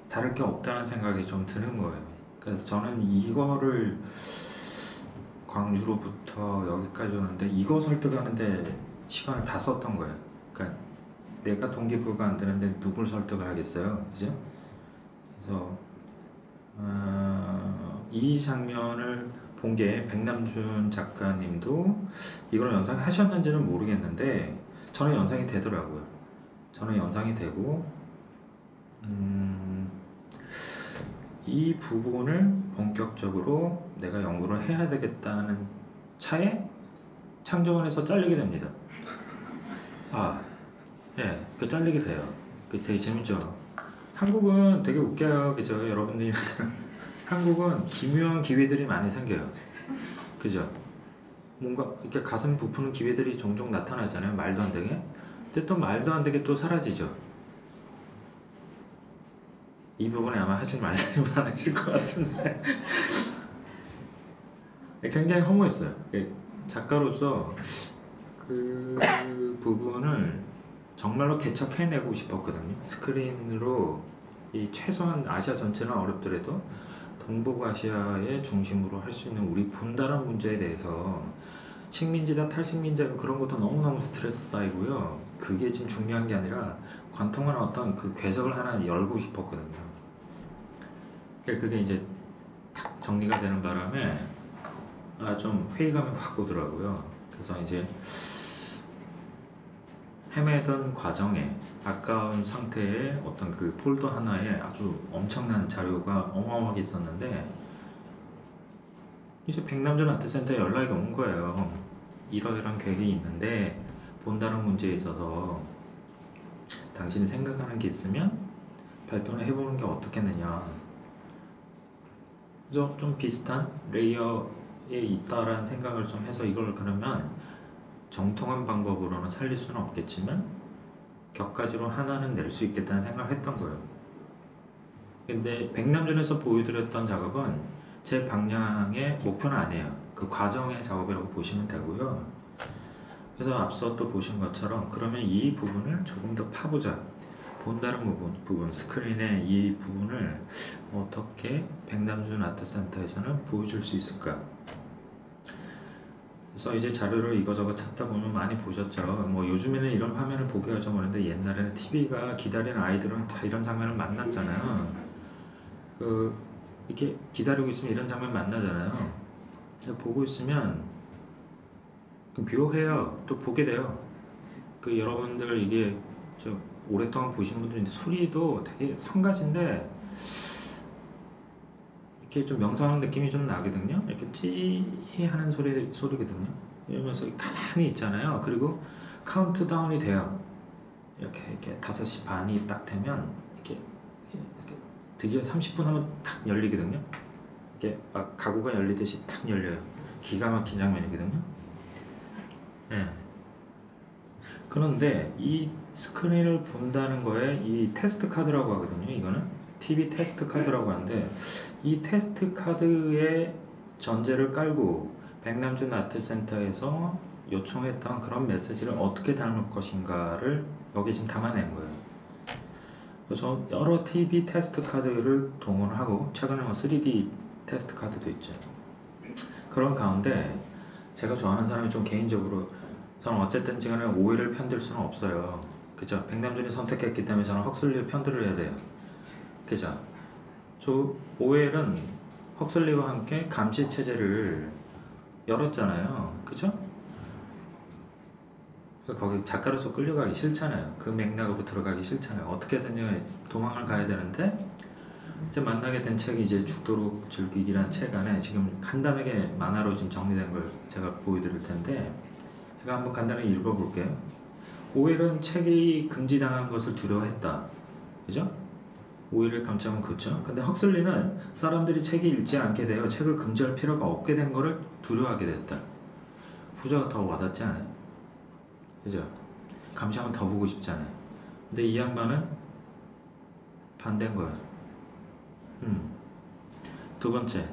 다를 게 없다는 생각이 좀 드는 거예요. 그래서 저는 이거를 광주로부터 여기까지 오는데 이거 설득하는데 시간을 다 썼던 거예요. 그러니까 내가 동기부여가 안 되는데 누굴 설득을 하겠어요, 그죠? 그래서 이 장면을 본 게 백남준 작가님도 이걸 연상하셨는지는 모르겠는데 저는 연상이 되더라고요. 저는 연상이 되고 이 부분을 본격적으로 내가 연구를 해야 되겠다는 차에 창조원에서 잘리게 됩니다. 잘리게 돼요. 되게 재밌죠. 한국은 되게 웃겨요, 그죠? 여러분들이 한국은 기묘한 기회들이 많이 생겨요, 그죠? 뭔가 이렇게 가슴 부푸는 기회들이 종종 나타나잖아요, 말도 안 되게. 근데 또 말도 안 되게 또 사라지죠. 이 부분에 아마 하실 말씀이 많으실 것 같은데 굉장히 허무했어요. 작가로서 그 부분을 정말로 개척해내고 싶었거든요. 스크린으로 이 최소한 아시아 전체는 어렵더라도 동북아시아의 중심으로 할 수 있는 우리 본다란 문제에 대해서 식민지다 탈식민지다 그런 것도 너무너무 스트레스 쌓이고요. 그게 지금 중요한 게 아니라 관통하는 어떤 그 궤적을 하나 열고 싶었거든요. 그게 이제 탁 정리가 되는 바람에 좀 회의감이 확 오더라고요. 그래서 이제 헤매던 과정에 아까운 상태의 어떤 그 폴더 하나에 아주 엄청난 자료가 어마어마하게 있었는데 이제 백남준 아트센터에 연락이 온 거예요. 이러이러한 계획이 있는데 본다는 문제에 있어서 당신이 생각하는 게 있으면 발표를 해보는 게 어떻겠느냐. 그래서 좀 비슷한 레이어에 있다라는 생각을 좀 해서 이걸 그러면 정통한 방법으로는 살릴 수는 없겠지만 격가지로 하나는 낼 수 있겠다는 생각을 했던 거예요. 근데 백남준에서 보여드렸던 작업은 제 방향의 목표는 아니에요. 그 과정의 작업이라고 보시면 되고요. 그래서 앞서 또 보신 것처럼 그러면 이 부분을 조금 더 파보자. 본다는 부분, 스크린의 이 부분을 어떻게 백남준 아트센터에서는 보여줄 수 있을까? 그래서 이제 자료를 이거저거 찾다 보면 많이 보셨죠. 뭐 요즘에는 이런 화면을 보기가 좀 어려운데 옛날에는 TV가 기다리는 아이들은 다 이런 장면을 만났잖아요. 이렇게 기다리고 있으면 이런 장면 만나잖아요. 보고 있으면 묘해요. 또 보게 돼요. 여러분들 이게 오랫동안 보신 분들인데 소리도 되게 성가신데 이렇게 좀 명상하는 느낌이 좀 나거든요. 이렇게 찌하는 소리거든요. 이러면서 가만히 있잖아요. 그리고 카운트다운이 돼요. 이렇게 5시 반이 딱 되면 이렇게 드디어 30분 하면 탁 열리거든요. 이렇게 막 가구가 열리듯이 탁 열려요. 기가 막힌 장면이거든요. 네. 그런데 이 스크린을 본다는 거에 이 테스트 카드라고 하거든요. 이거는 TV 테스트 카드라고 하는데 이 테스트 카드의 전제를 깔고 백남준 아트센터에서 요청했던 그런 메시지를 어떻게 담을 것인가를 여기 지금 담아낸 거예요. 그래서 여러 TV 테스트 카드를 동원하고 최근에 3D 테스트 카드도 있죠. 그런 가운데 제가 좋아하는 사람이 좀 개인적으로 저는 어쨌든 지금은 오해를 편들 수는 없어요. 그죠? 백남준이 선택했기 때문에 저는 헉슬리를 편들을 해야 돼요. 그죠? 오웰은 헉슬리와 함께 감시 체제를 열었잖아요. 그죠? 거기 작가로서 끌려가기 싫잖아요. 그 맥락으로 들어가기 싫잖아요. 어떻게든 도망을 가야 되는데 이제 만나게 된 책이 이제 죽도록 즐기기란 책 안에 지금 간단하게 만화로 지금 정리된 걸 제가 보여드릴 텐데 제가 한번 간단하게 읽어볼게요. 오웰은 책이 금지당한 것을 두려워했다. 그죠? 오해를 감추면 그렇죠. 근데 헉슬리는 사람들이 책이 읽지 않게 되어 책을 금지할 필요가 없게 된 것을 두려워하게 됐다. 후자가 더 와닿지 않아요? 그죠? 감시하면 더 보고 싶지 않아요? 근데 이 양반은 반대인 거예요. 두 번째,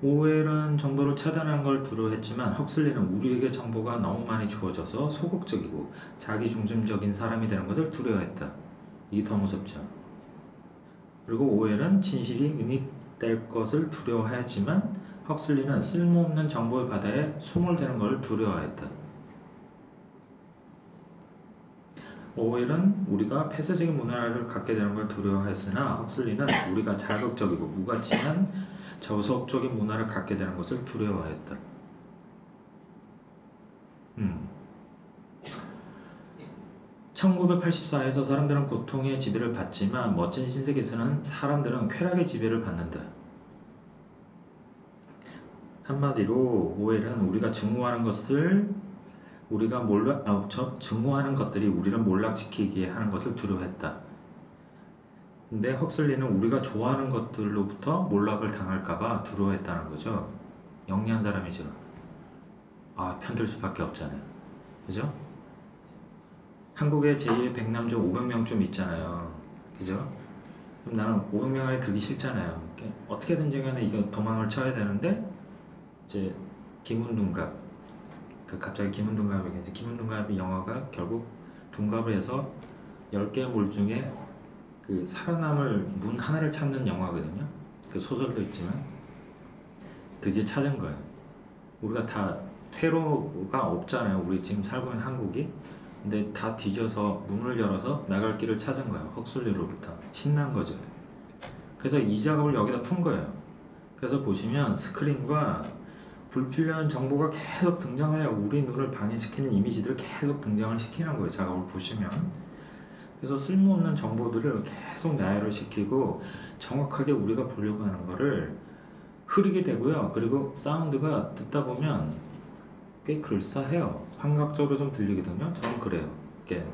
오웰은 정보를 차단한 걸 두려워했지만 헉슬리는 우리에게 정보가 너무 많이 주어져서 소극적이고 자기중심적인 사람이 되는 것을 두려워했다. 이게 더 무섭죠. 그리고 오웰은 진실이 은닉될 것을 두려워하였지만 헉슬리는 쓸모없는 정보의 바다에 수몰되는 것을 두려워했다. 오웰은 우리가 폐쇄적인 문화를 갖게 되는 걸 두려워했으나 헉슬리는 우리가 자극적이고 무가치한 저속적인 문화를 갖게 되는 것을 두려워했다. 1984에서 사람들은 고통의 지배를 받지만 멋진 신세계에서는 사람들은 쾌락의 지배를 받는다. 한마디로 오웰은 우리가 증오하는 것을 증오하는 것들이 우리를 몰락시키게 하는 것을 두려워했다. 근데 헉슬리는 우리가 좋아하는 것들로부터 몰락을 당할까봐 두려워했다는 거죠. 영리한 사람이죠. 편들 수밖에 없잖아요. 그죠? 한국에 제2의 백남주 500명쯤 있잖아요. 그죠? 그럼 나는 500명 안에 들기 싫잖아요. 어떻게든지 간에 이거 도망을 쳐야 되는데, 이제 김은둔갑, 갑자기 김은둔갑이 김은둔갑이 영화가 결국 둔갑을 해서 10개의 물 중에 그 살아남을 문 하나를 찾는 영화거든요. 그 소설도 있지만 드디어 찾은 거예요. 우리가 다 퇴로가 없잖아요. 우리 지금 살고 있는 한국이. 근데 다 뒤져서 문을 열어서 나갈 길을 찾은 거예요. 헉슬리로부터. 신난 거죠. 그래서 이 작업을 여기다 푼 거예요. 그래서 보시면 스크린과 불필요한 정보가 계속 등장해요. 우리 눈을 방해시키는 이미지들을 계속 등장을 시키는 거예요. 작업을 보시면. 그래서 쓸모없는 정보들을 계속 나열을 시키고 정확하게 우리가 보려고 하는 거를 흐리게 되고요. 그리고 사운드가 듣다 보면 꽤 그럴싸해요. 환각적으로 좀 들리거든요. 저는 그래요. 이렇게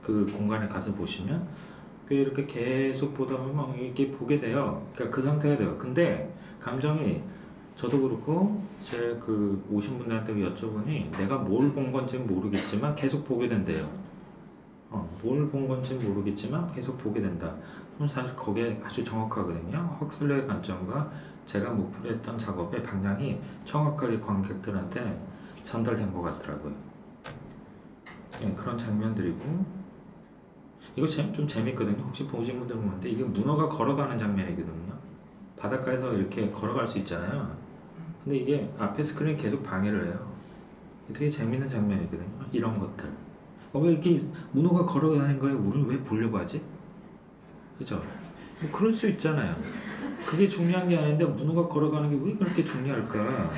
그 공간에 가서 보시면 꽤 이렇게 계속 보다 보면 이렇게 보게 돼요. 그러니까 그 상태가 돼요. 근데 감정이 저도 그렇고 제 그 오신 분들한테 여쭤보니 내가 뭘 본 건지는 모르겠지만 계속 보게 된대요. 뭘 본 건지는 모르겠지만 계속 보게 된다. 그럼 사실 거기에 아주 정확하거든요. 헉슬리의 관점과 제가 목표로 했던 작업의 방향이 정확하게 관객들한테 전달된 것 같더라고요. 그런 장면들이고 이거 좀 재밌거든요. 혹시 보신 분들 보는데 이게 문어가 걸어가는 장면이거든요. 바닷가에서 이렇게 걸어갈 수 있잖아요. 근데 이게 앞에 스크린이 계속 방해를 해요. 되게 재밌는 장면이거든요. 이런 것들. 왜 이렇게 문어가 걸어가는 거에 우리는 왜 보려고 하지? 그죠? 뭐 그럴 수 있잖아요. 그게 중요한 게 아닌데 문어가 걸어가는 게 왜 그렇게 중요할까?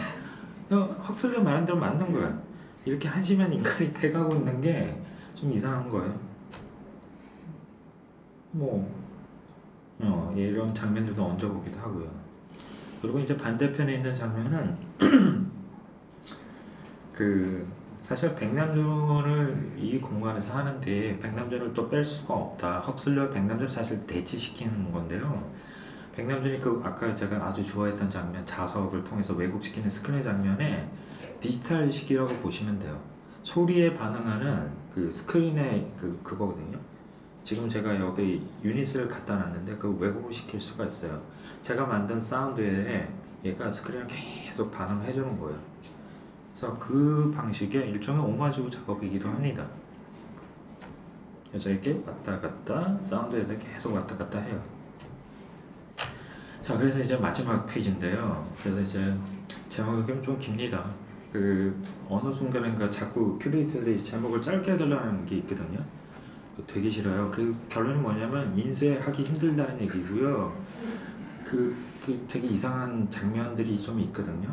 헉슬리가 말한 대로 맞는 거야. 이렇게 한심한 인간이 돼가고 있는 게 좀 이상한 거예요. 이런 장면들도 얹어보기도 하고요. 그리고 이제 반대편에 있는 장면은 사실 백남준을 이 공간에서 하는데 백남준을 또 뺄 수가 없다. 헉슬리와 백남준을 사실 대치시키는 건데요. 백남준이 아까 제가 아주 좋아했던 장면, 자석을 통해서 왜곡시키는 스크린 장면에 디지털 시기라고 보시면 돼요. 소리에 반응하는 그 스크린의 그거거든요. 지금 제가 여기 유닛을 갖다 놨는데 그 왜곡을 시킬 수가 있어요. 제가 만든 사운드에 얘가 스크린을 계속 반응해 주는 거예요. 그래서 그 방식의 일종의 오마주 작업이기도 합니다. 그래서 이렇게 왔다 갔다 사운드에 계속 왔다 갔다 해요. 자, 그래서 이제 마지막 페이지인데요. 그래서 이제 제목이 좀 깁니다. 어느 순간인가 자꾸 큐레이터들이 제목을 짧게 해달라는 게 있거든요. 되게 싫어요. 그 결론이 뭐냐면 인쇄하기 힘들다는 얘기고요. 되게 이상한 장면들이 좀 있거든요.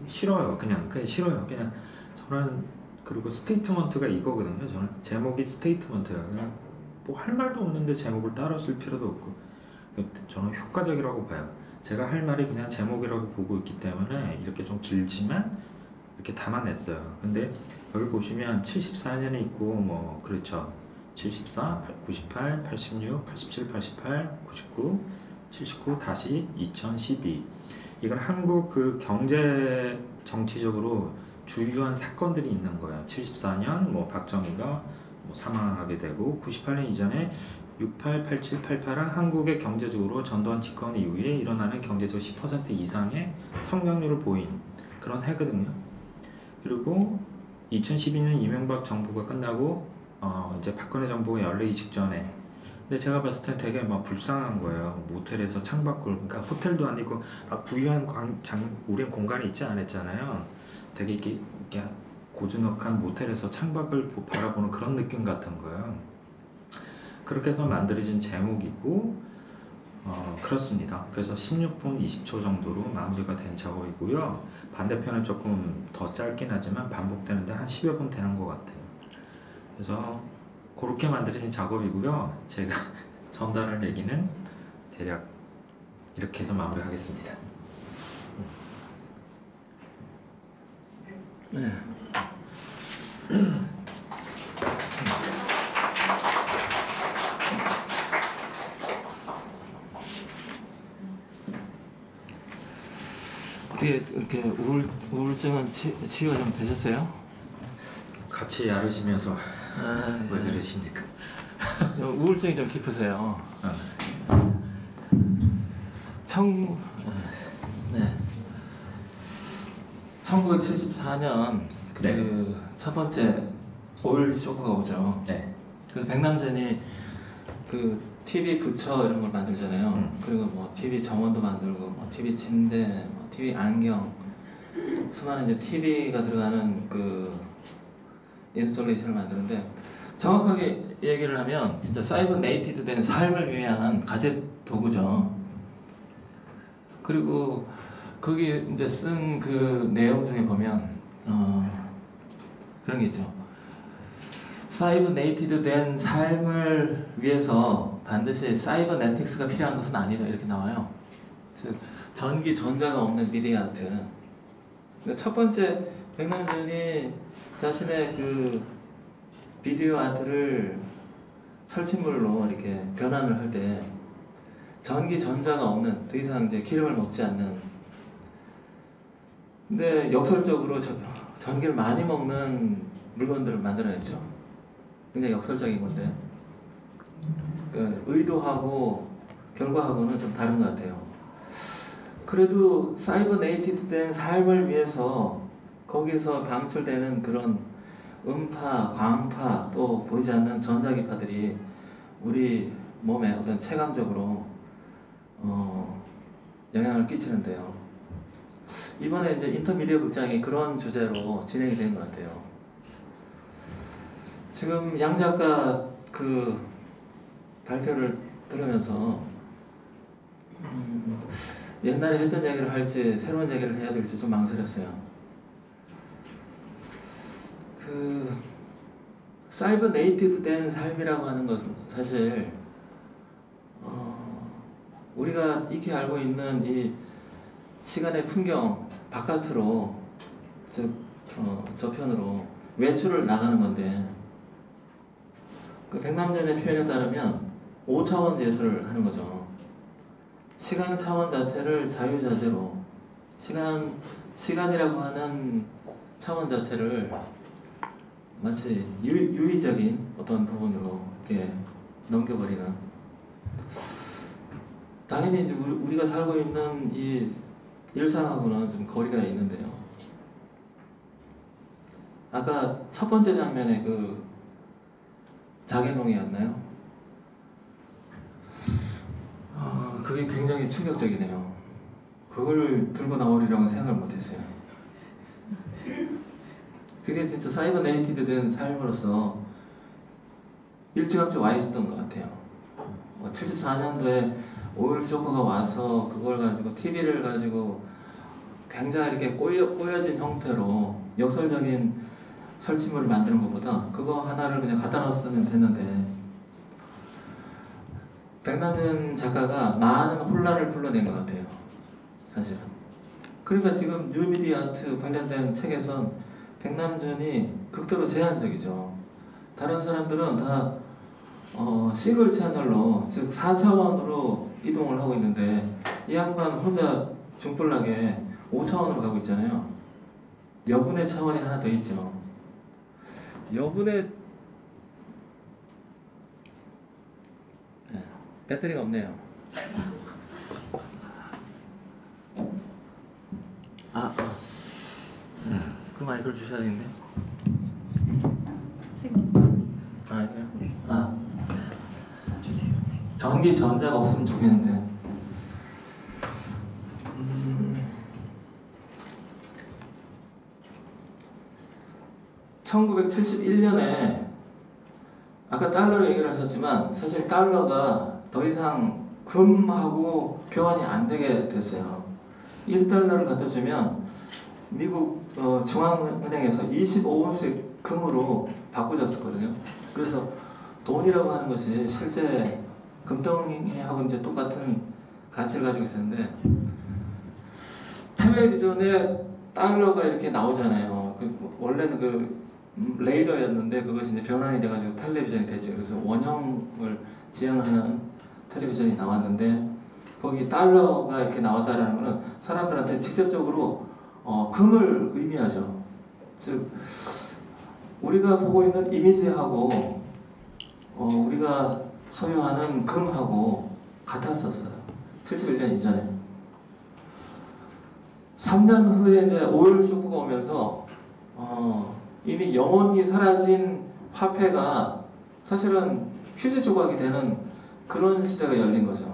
싫어요. 그냥 싫어요. 그냥 저는 그리고 스테이트먼트가 이거거든요. 저는 제목이 스테이트먼트예요. 그냥 뭐 할 말도 없는데 제목을 따로 쓸 필요도 없고 저는 효과적이라고 봐요. 제가 할 말이 그냥 제목이라고 보고 있기 때문에 이렇게 좀 길지만 이렇게 담아냈어요. 근데 여기 보시면 74년에 있고 그렇죠. 74, 98, 86, 87, 88, 99, 79, 다시 2012. 이건 한국 경제 정치적으로 주요한 사건들이 있는 거예요. 74년 박정희가 사망하게 되고 98년 이전에 68, 87, 88은 한국의 경제적으로 전두환 집권 이후에 일어나는 경제적 10% 이상의 성장률을 보인 그런 해거든요. 그리고 2012년 이명박 정부가 끝나고 이제 박근혜 정부가 열리기 직전에 근데 제가 봤을 때 되게 불쌍한 거예요. 모텔에서 창밖을 그러니까 호텔도 아니고 부유한 우린 공간이 있지 않았잖아요. 되게 이렇게 고즈넉한 모텔에서 창밖을 바라보는 그런 느낌 같은 거예요. 그렇게 해서 만들어진 제목이고 그렇습니다. 그래서 16분 20초 정도로 마무리가 된 작업이고요. 반대편은 조금 더 짧긴 하지만 반복되는데 한 10여 분 되는 것 같아요. 그래서 그렇게 만들어진 작업이고요. 제가 전달할 얘기는 대략 이렇게 해서 마무리하겠습니다. 네. 어떻게 이렇게 우울증은 치유가 좀 되셨어요? 같이 앓으시면서 왜 그러십니까? 우울증이 좀 깊으세요. 네. 1974년 그 첫 번째 오일 쇼크가 오죠. 네. 그래서 백남준이 그 TV 부처 이런 걸 만들잖아요. 그리고 뭐 TV 정원도 만들고, 뭐 TV 침대, 뭐 TV 안경, 수많은 이제 TV가 들어가는 그 인스톨레이션을 만드는데, 정확하게 얘기를 하면 진짜 사이버네이티드 된 삶을 위한 가제 도구죠. 그리고 거기 이제 쓴 그 내용 중에 보면 그런 게 있죠. 사이버네이티드 된 삶을 위해서 반드시 사이버네틱스가 필요한 것은 아니다, 이렇게 나와요. 즉 전기 전자가 없는 미디어 아트. 그러니까 첫 번째 백남준이 자신의 그 비디오 아트를 설치물로 이렇게 변환을 할 때 전기 전자가 없는, 더 이상 이제 기름을 먹지 않는, 근데 역설적으로 전기를 많이 먹는 물건들을 만들어냈죠. 굉장히 역설적인 건데 의도하고 결과하고는 좀 다른 것 같아요. 그래도 사이버네이티드 된 삶을 위해서 거기서 방출되는 그런 음파, 광파, 또 보이지 않는 전자기파들이 우리 몸에 어떤 체감적으로 영향을 끼치는데요. 이번에 이제 인터미디어 극장이 그런 주제로 진행이 된 것 같아요. 지금 양 작가 그 발표를 들으면서 옛날에 했던 얘기를 할지 새로운 얘기를 해야 될지 좀 망설였어요. 그 사이버 네이티드 된 삶이라고 하는 것은 사실 우리가 익히 알고 있는 이 시간의 풍경 바깥으로, 즉 저편으로 외출을 나가는 건데, 그 백남준의 표현에 따르면 5차원 예술을 하는 거죠. 시간 차원 자체를 자유자재로, 시간이라고 하는 차원 자체를 마치 유의적인 어떤 부분으로 이렇게 넘겨버리는. 당연히 이제 우리가 살고 있는 이 일상하고는 좀 거리가 있는데요. 아까 첫 번째 장면에 그 자개농이었나요? 그게 굉장히 충격적이네요. 그걸 들고 나오리라고 생각을 못했어요. 그게 진짜 사이버네이티드 된 삶으로서 일찌감치 와 있었던 것 같아요. 74년도에 오일 쇼크가 와서 그걸 가지고 TV를 가지고 굉장히 이렇게 꼬여진 형태로 역설적인 설치물을 만드는 것보다 그거 하나를 그냥 갖다 놨으면 됐는데, 백남준 작가가 많은 혼란을 불러낸 것 같아요, 사실은. 그러니까 지금 뉴미디어 아트 관련된 책에선 백남준이 극도로 제한적이죠. 다른 사람들은 다 싱글 채널로, 즉 4차원으로 이동을 하고 있는데 이 양반 혼자 중불나게 5차원으로 가고 있잖아요. 여분의 차원이 하나 더 있죠. 여분의 배터리가 없네요. 그 마이크를 주셔야 되겠네. 이거요? 네. 주세요. 네. 전기 전자가 없으면 좋겠는데. 1971년에 아까 달러 얘기를 하셨지만 사실 달러가 더 이상 금하고 교환이 안 되게 됐어요. 1달러를 갖다 주면 미국 중앙은행에서 25원씩 금으로 바꿔줬었거든요. 그래서 돈이라고 하는 것이 실제 금덩이하고 이제 똑같은 가치를 가지고 있었는데, 텔레비전에 달러가 이렇게 나오잖아요. 원래는 그 레이더였는데 그것이 이제 변환이 돼가지고 텔레비전이 됐죠. 그래서 원형을 지향하는 텔레비전이 나왔는데 거기 달러가 이렇게 나왔다라는 거는 사람들한테 직접적으로 금을 의미하죠. 즉 우리가 보고 있는 이미지하고 우리가 소유하는 금하고 같았었어요. 71년 이전에. 3년 후에 이제 오일 쇼크가 오면서 이미 영원히 사라진 화폐가 사실은 휴지 조각이 되는 그런 시대가 열린 거죠.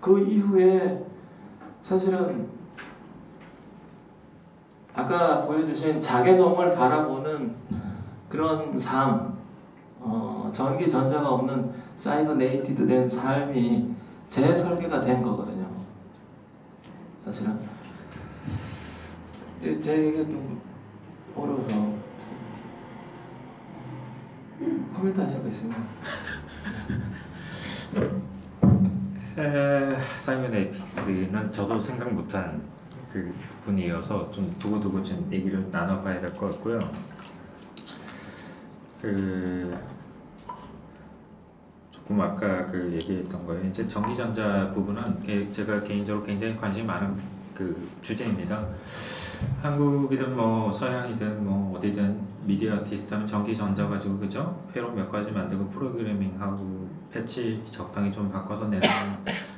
그 이후에 사실은 아까 보여주신 자개념을 바라보는 그런 삶, 전기 전자가 없는 사이버 네이티드 된 삶이 재설계가 된 거거든요. 사실은 제게 좀 어려워서 코멘트 하실 거 있으면. 사이버네틱스는 저도 생각 못한 그 분이어서 좀 두고두고 좀 얘기를 나눠봐야 될 것 같고요. 조금 아까 그 얘기했던 거예요. 이제 전기전자 부분은 제가 개인적으로 굉장히 관심이 많은 그 주제입니다. 한국이든 뭐 서양이든 뭐 어디든 미디어 아티스트는 전기전자 가지고 그죠? 회로 몇 가지 만들고 프로그래밍하고 패치 적당히 좀 바꿔서 내는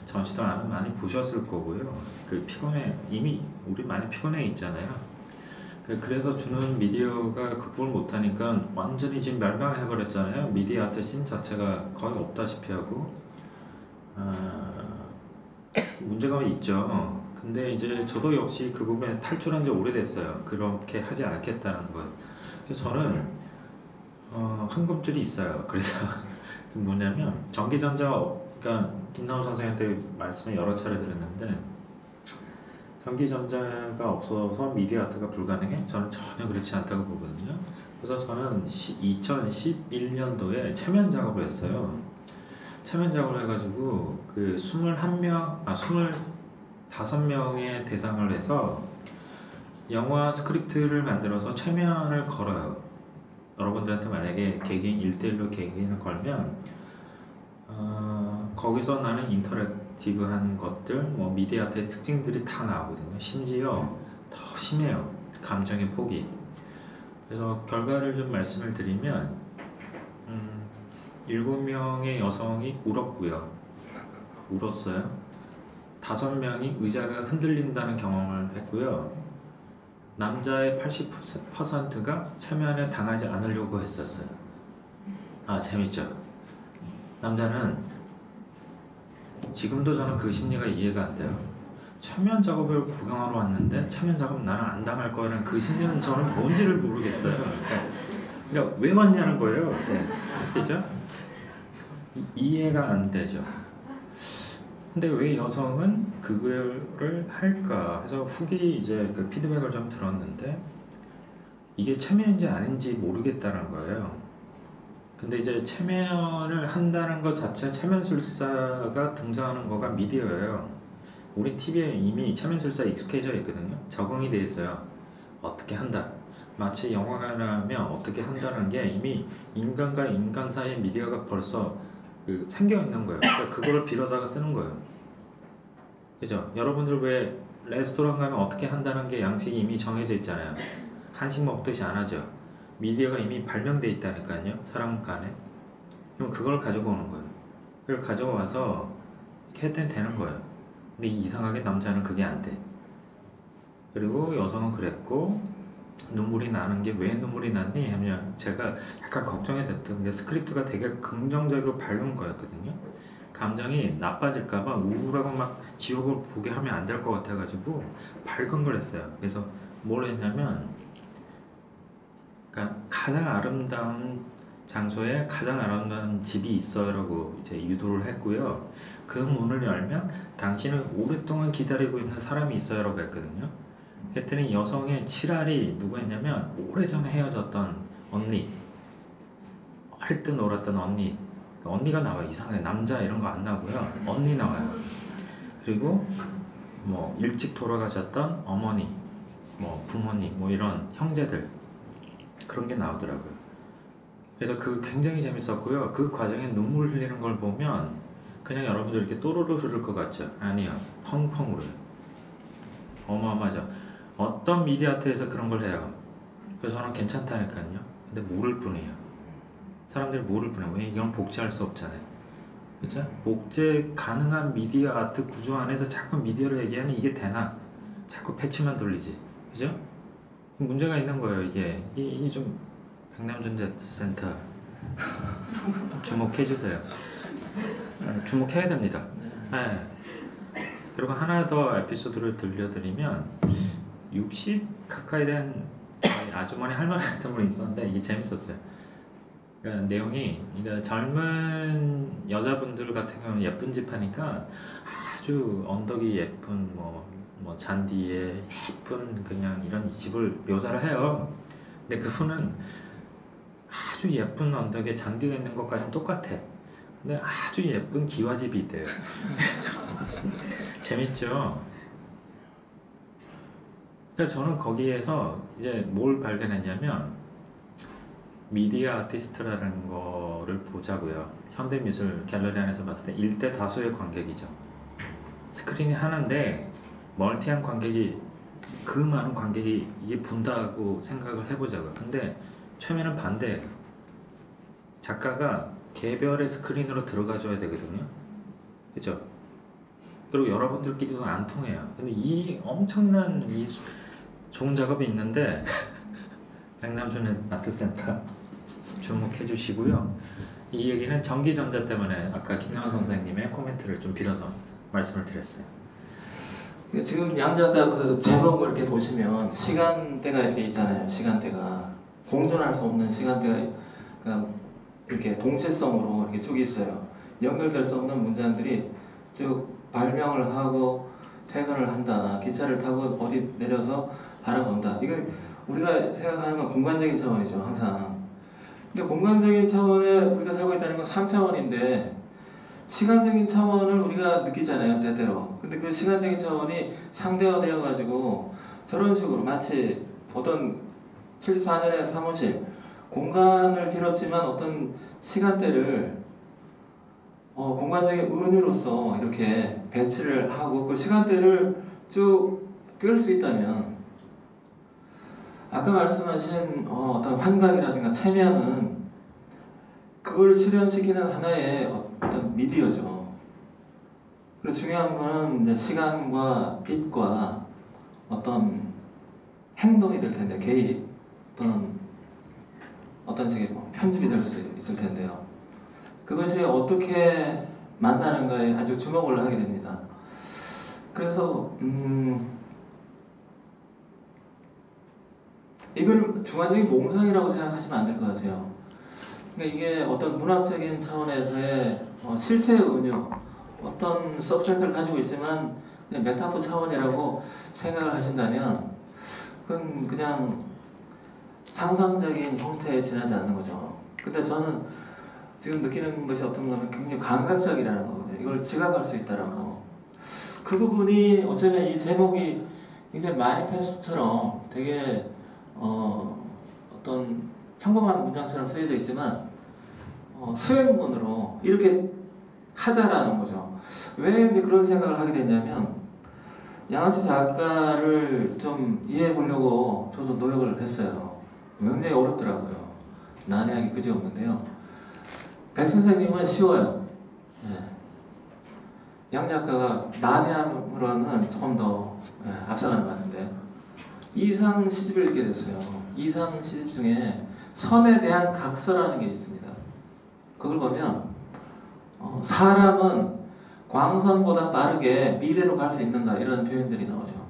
전시도 많이 보셨을 거고요. 그 피곤해 이미 우리 많이 피곤해 있잖아요. 그래서 주는 미디어가 극복을 못하니까 완전히 지금 멸망해버렸잖아요. 미디어 아트 씬 자체가 거의 없다시피 하고 문제가 있죠. 근데 이제 저도 역시 그 부분에 탈출한 지 오래됐어요. 그렇게 하지 않겠다는 것. 그래서 저는 한금줄이 있어요. 그래서 뭐냐면 전기전자, 그러니까 김나우 선생님한테 말씀을 여러 차례 드렸는데 전기전자가 없어서 미디어 아트가 불가능해? 저는 전혀 그렇지 않다고 보거든요. 그래서 저는 2011년도에 체면 작업을 했어요. 체면 작업을 해가지고 그 25명의 대상을 해서 영화 스크립트를 만들어서 최면을 걸어요. 여러분들한테 만약에 개개인 1대1로 개개인을 걸면 거기서 나는 인터랙티브한 것들, 뭐 미디어 아트의 특징들이 다 나오거든요. 심지어 더 심해요. 감정의 폭이. 그래서 결과를 좀 말씀을 드리면 7명의 여성이 울었고요. 울었어요. 5명이 의자가 흔들린다는 경험을 했고요. 남자의 80%가 최면에 당하지 않으려고 했었어요. 재밌죠? 남자는 지금도 저는 그 심리가 이해가 안 돼요. 최면 작업을 구경하러 왔는데 최면 작업 나는 안 당할 거라는 그 심리는 저는 뭔지를 모르겠어요. 그러니까 왜 왔냐는 거예요. 그죠? 이해가 안 되죠. 근데 왜 여성은 그거를 할까 해서 후기 이제 그 피드백을 좀 들었는데 이게 체면인지 아닌지 모르겠다는 거예요. 근데 이제 체면을 한다는 것 자체, 체면술사가 등장하는 거가 미디어예요. 우리 TV에 이미 체면술사 익숙해져 있거든요. 적응이 돼 있어요. 어떻게 한다. 마치 영화관이라면 어떻게 한다는 게 이미 인간과 인간 사이의 미디어가 벌써 생겨 있는 거예요. 그러니까 그거를 빌어다가 쓰는 거예요. 그죠? 여러분들 왜 레스토랑 가면 어떻게 한다는 게 양식이 이미 정해져 있잖아요. 한식 먹듯이 안 하죠. 미디어가 이미 발명돼 있다니까요. 사람 간에. 그럼 그걸 가지고 오는 거예요. 그걸 가지고 와서 이렇게 했더니 되는 거예요. 근데 이상하게 남자는 그게 안 돼. 그리고 여성은 그랬고 눈물이 나는 게 왜 눈물이 났니? 하면 제가 약간 걱정이 됐던 게 스크립트가 되게 긍정적이고 밝은 거였거든요. 감정이 나빠질까봐 우울하고 막 지옥을 보게 하면 안 될 것 같아가지고 밝은 걸 했어요. 그래서 뭘 했냐면 그러니까 가장 아름다운 장소에 가장 아름다운 집이 있어요라고 이제 유도를 했고요. 그 문을 열면 당신을 오랫동안 기다리고 있는 사람이 있어요라고 했거든요. 했더니 여성의 칠알이 누구였냐면 오래전에 헤어졌던 언니, 어릴 때 놀았던 언니, 언니가 나와요. 이상하게 남자 이런 거 안 나오고요. 언니 나와요. 그리고 뭐 일찍 돌아가셨던 어머니, 뭐 부모님, 뭐 이런 형제들 그런 게 나오더라고요. 그래서 그 굉장히 재밌었고요. 그 과정에 눈물 흘리는 걸 보면 그냥 여러분들 이렇게 또르르 흐를 것 같죠? 아니요. 펑펑 울어요. 어마어마하죠. 어떤 미디어 아트에서 그런 걸 해요. 그래서 저는 괜찮다니까요. 근데 모를 뿐이에요. 사람들이 모를 뿐이에요. 왜 이건 복제할 수 없잖아요. 그죠? 복제 가능한 미디어 아트 구조 안에서 자꾸 미디어를 얘기하면 이게 되나? 자꾸 패치만 돌리지. 그죠? 문제가 있는 거예요. 이게 좀 백남전자센터 주목해주세요. 주목해야 됩니다. 네. 그리고 하나 더 에피소드를 들려드리면 60 가까이 된 아주머니 할머니 같은 분이 있었는데 이게 재밌었어요. 그러니까 내용이 그러니까 젊은 여자분들 같은 경우는 예쁜 집 하니까 아주 언덕이 예쁜 뭐 잔디에 예쁜 그냥 이런 집을 묘사를 해요. 근데 그분은 아주 예쁜 언덕에 잔디가 있는 것까지는 똑같아. 근데 아주 예쁜 기와집이 있대요. 재밌죠? 그러니까 저는 거기에서 이제 뭘 발견했냐면 미디어 아티스트라는 거를 보자고요. 현대미술 갤러리 안에서 봤을 때 1대 다수의 관객이죠. 스크린이 하나인데 멀티한 관객이 그 많은 관객이 이게 본다고 생각을 해보자고요. 근데 최면은 반대예요. 작가가 개별의 스크린으로 들어가줘야 되거든요. 그죠? 그리고 여러분들끼리도 안 통해요. 근데 이 엄청난 이 좋은 작업이 있는데 백남준 아트센터 주목해 주시고요. 이 얘기는 전기전자 때문에 아까 김영환 선생님의 코멘트를 좀 빌어서 말씀을 드렸어요. 지금 양 작가 그 제목을 이렇게 보시면 시간대가 이렇게 있잖아요. 시간대가 공존할 수 없는 시간대가 그냥 이렇게 동시성으로 이렇게 쭉 있어요. 연결될 수 없는 문장들이 쭉 발명을 하고 퇴근을 한다. 기차를 타고 어디 내려서 바라본다. 이거 우리가 생각하는 건 공간적인 차원이죠. 항상. 근데 공간적인 차원에 우리가 살고 있다는 건 3차원인데 시간적인 차원을 우리가 느끼잖아요. 때때로. 근데 그 시간적인 차원이 상대화되어 가지고 저런 식으로 마치 어떤 74년의 사무실 공간을 빌었지만 어떤 시간대를 공간적인 은유로서 이렇게 배치를 하고 그 시간대를 쭉 꿰을 수 있다면 아까 말씀하신 어떤 환각이라든가 체면은 그걸 실현시키는 하나의 어떤 미디어죠. 그리고 중요한 거는 이제 시간과 빛과 어떤 행동이 될 텐데 개입 또는 어떤 식의 편집이 될 수 있을 텐데요. 그것이 어떻게 만나는가에 아주 주목을 하게 됩니다. 그래서 이걸 주관적인 몽상이라고 생각하시면 안 될 것 같아요. 그러니까 이게 어떤 문학적인 차원에서의 실체의 은유, 어떤 서브스턴스를 가지고 있지만 그냥 메타포 차원이라고 생각을 하신다면 그건 그냥 상상적인 형태에 지나지 않는 거죠. 근데 저는 지금 느끼는 것이 어떤 거냐면 굉장히 감각적이라는 거거든요. 이걸 지각할 수 있다라고. 그 부분이 어쩌면 이 제목이 굉장히 마니페스토처럼 되게 어떤 평범한 문장처럼 쓰여져 있지만 수행문으로 이렇게 하자라는 거죠. 왜 그런 생각을 하게 됐냐면 양아치 작가를 좀 이해해 보려고 저도 노력을 했어요. 굉장히 어렵더라고요. 난해하기 그지없는데요. 백 선생님은 쉬워요. 네. 양 작가가 난해함으로는 조금 더 앞서가는 것 같은데 이상 시집을 읽게 됐어요. 이상 시집 중에 선에 대한 각서라는 게 있습니다. 그걸 보면 사람은 광선보다 빠르게 미래로 갈 수 있는가 이런 표현들이 나오죠.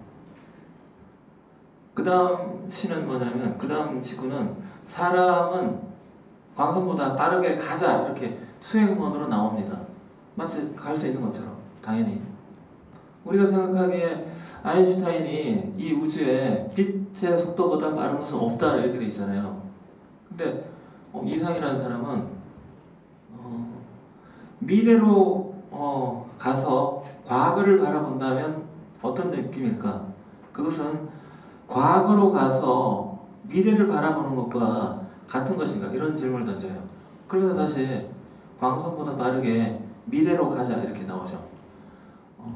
그 다음 시는 뭐냐면 그 다음 시구는 사람은 광선보다 빠르게 가자 이렇게 수행문으로 나옵니다. 마치 갈 수 있는 것처럼 당연히 우리가 생각하기에 아인슈타인이 이 우주에 빛의 속도보다 빠른 것은 없다 이렇게 돼 있잖아요. 근데 이상이라는 사람은 미래로 가서 과거를 바라본다면 어떤 느낌일까? 그것은 과거로 가서 미래를 바라보는 것과 같은 것인가? 이런 질문을 던져요. 그러면서 다시 광선보다 빠르게 미래로 가자 이렇게 나오죠.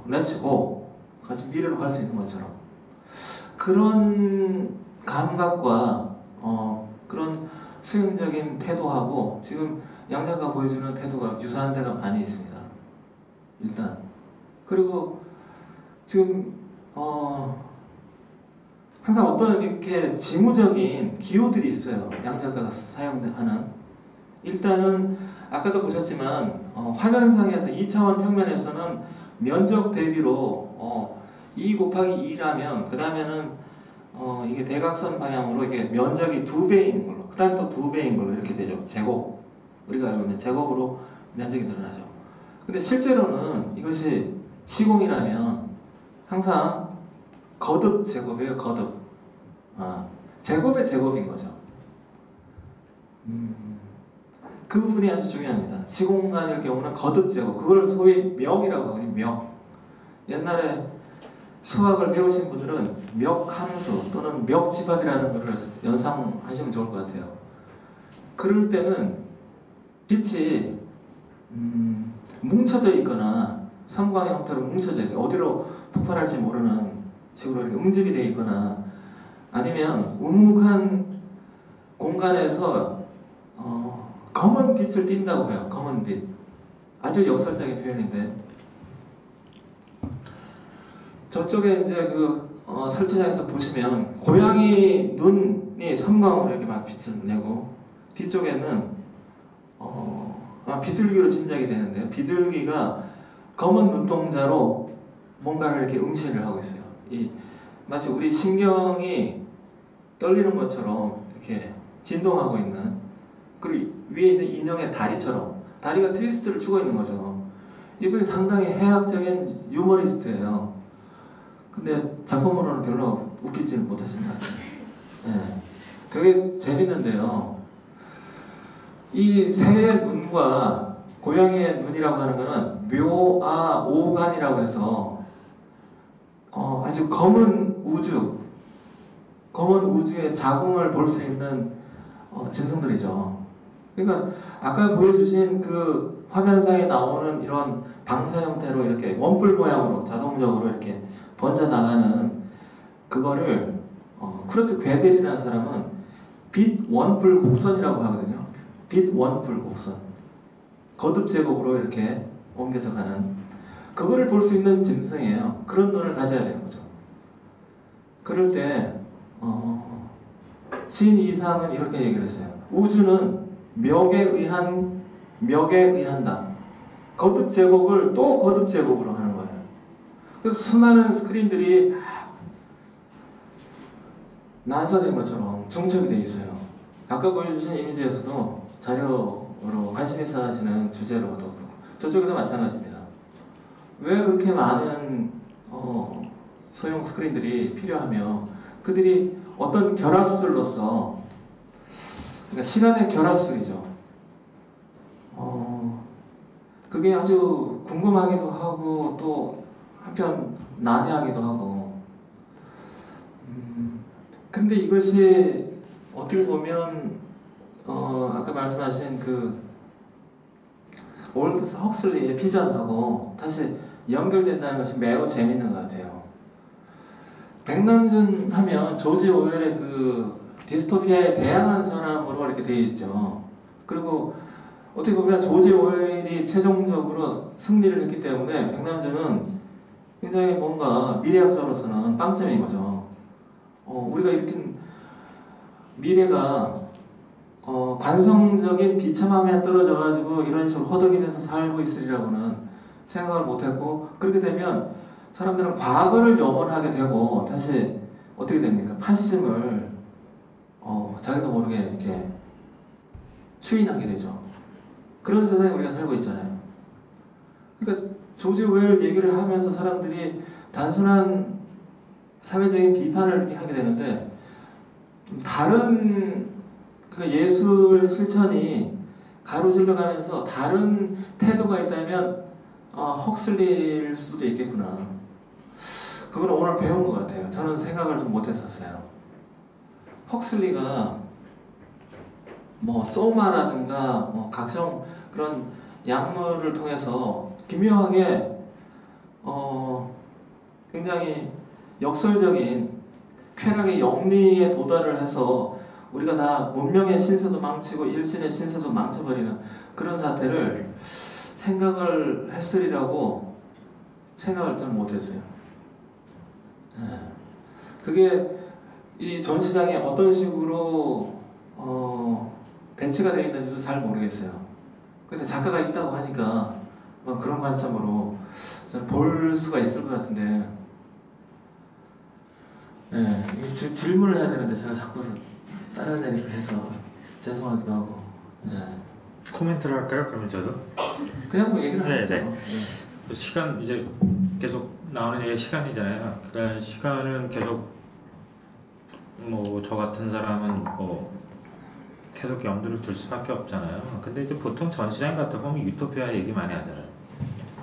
Let's go. 같이 미래로 갈 수 있는 것처럼 그런 감각과 그런 수용적인 태도하고 지금 양 작가 보여주는 태도가 유사한 데가 많이 있습니다. 일단 그리고 지금 항상 어떤 이렇게 지무적인 기호들이 있어요. 양 작가가 사용하는. 일단은 아까도 보셨지만 화면상에서 2차원 평면에서는 면적 대비로 2 곱하기 2라면 그 다음에는 이게 대각선 방향으로 이게 면적이 2배인 걸로 그 다음 또 2배인 걸로 이렇게 되죠. 제곱. 우리가 알고 있는 제곱으로 면적이 드러나죠. 근데 실제로는 이것이 시공이라면 항상 거듭 제곱이에요. 거듭. 제곱의 제곱인 거죠. 그 부분이 아주 중요합니다. 시공간일 경우는 거듭 제곱. 그걸 소위 멱이라고 하거든요. 멱. 옛날에 수학을 배우신 분들은 멱함수 또는 멱집합이라는 것을 연상하시면 좋을 것 같아요. 그럴 때는 빛이 뭉쳐져 있거나 삼광의 형태로 뭉쳐져 있어요. 어디로 폭발할지 모르는 식으로 이렇게 응집이 되어 있거나 아니면 우묵한 공간에서 검은 빛을 띈다고 해요. 검은 빛. 아주 역설적인 표현인데 저쪽에 이제 설치장에서 보시면 고양이 눈이 섬광으로 이렇게 막 빛을 내고 뒤쪽에는 비둘기로 짐작이 되는데요. 비둘기가 검은 눈동자로 뭔가를 이렇게 응시를 하고 있어요. 마치 우리 신경이 떨리는 것처럼 이렇게 진동하고 있는 그리고 위에 있는 인형의 다리처럼 다리가 트위스트를 주고 있는 거죠. 이분이 상당히 해학적인 유머리스트예요. 근데 작품으로는 별로 웃기지는 못하신 것 같아요. 네. 되게 재밌는데요. 이 새의 눈과 고양이의 눈이라고 하는 것은 묘아오감이라고 해서 아주 검은 우주의 자궁을 볼 수 있는 짐승들이죠. 그러니까 아까 보여주신 그 화면상에 나오는 이런 방사 형태로 이렇게 원뿔 모양으로 자동적으로 이렇게 번져나가는 그거를 쿠르트 괴델이라는 사람은 빛 원뿔 곡선이라고 하거든요. 빛 원뿔 곡선. 거듭 제곱으로 이렇게 옮겨져 가는 그거를 볼 수 있는 짐승이에요. 그런 눈을 가져야 되는 거죠. 그럴 때 신 이상은 이렇게 얘기를 했어요. 우주는 멱에 의한다. 거듭 제곱을 또 거듭 제곱으로 하는 거예요. 그래서 수많은 스크린들이 난사된 것처럼 중첩이 되어 있어요. 아까 보여주신 이미지에서도 자료로 관심 있어 하시는 주제로도 그렇고 저쪽에도 마찬가지입니다. 왜 그렇게 많은 소형 스크린들이 필요하며 그들이 어떤 결합술로서 그러니까 시간의 결합술이죠. 그게 아주 궁금하기도 하고 또 한편 난해하기도 하고 근데 이것이 어떻게 보면 아까 말씀하신 그 올드스 헉슬리의 비전하고 다시 연결된다는 것이 매우 재밌는 것 같아요. 백남준 하면 조지 오웰의 그 디스토피아에 대항한 사람으로 이렇게 되어 있죠. 그리고 어떻게 보면 조지 오웰이 최종적으로 승리를 했기 때문에 백남준은 굉장히 뭔가 미래학자로서는 빵점인 거죠. 우리가 이렇게 미래가 관성적인 비참함에 떨어져가지고 이런 식으로 허덕이면서 살고 있으리라고는 생각을 못했고 그렇게 되면 사람들은 과거를 염원하게 되고 다시 어떻게 됩니까? 파시즘을 자기도 모르게 이렇게 추인하게 되죠. 그런 세상에 우리가 살고 있잖아요. 그러니까 조지 오웰 얘기를 하면서 사람들이 단순한 사회적인 비판을 이렇게 하게 되는데 좀 다른 그 예술 실천이 가로질러 가면서 다른 태도가 있다면 헉슬리일 수도 있겠구나. 그걸 오늘 배운 것 같아요. 저는 생각을 좀 못했었어요. 헉슬리가 뭐 소마라든가 뭐 각종 그런 약물을 통해서 기묘하게 굉장히 역설적인 쾌락의 영리에 도달을 해서 우리가 다 문명의 신세도 망치고 일신의 신세도 망쳐버리는 그런 사태를 생각을 했으리라고 생각을 좀 못했어요. 그게 이 전시장에 어떤 식으로 배치가 되어 있는지도 잘 모르겠어요. 그래서 작가가 있다고 하니까 그런 관점으로 볼 수가 있을 것 같은데, 이 질문을 해야 되는데 제가 자꾸 따라내리고 해서 죄송하기도 하고. 코멘트를 할까요? 그러면 저도 그냥 뭐 얘기를 하시죠. 시간 이제 계속 나오는 얘기 시간이잖아요. 그러니까 시간은 계속 뭐 저 같은 사람은 뭐 계속 염두를 둘 수밖에 없잖아요. 근데 이제 보통 전시장 같은 거 보면 유토피아 얘기 많이 하잖아요.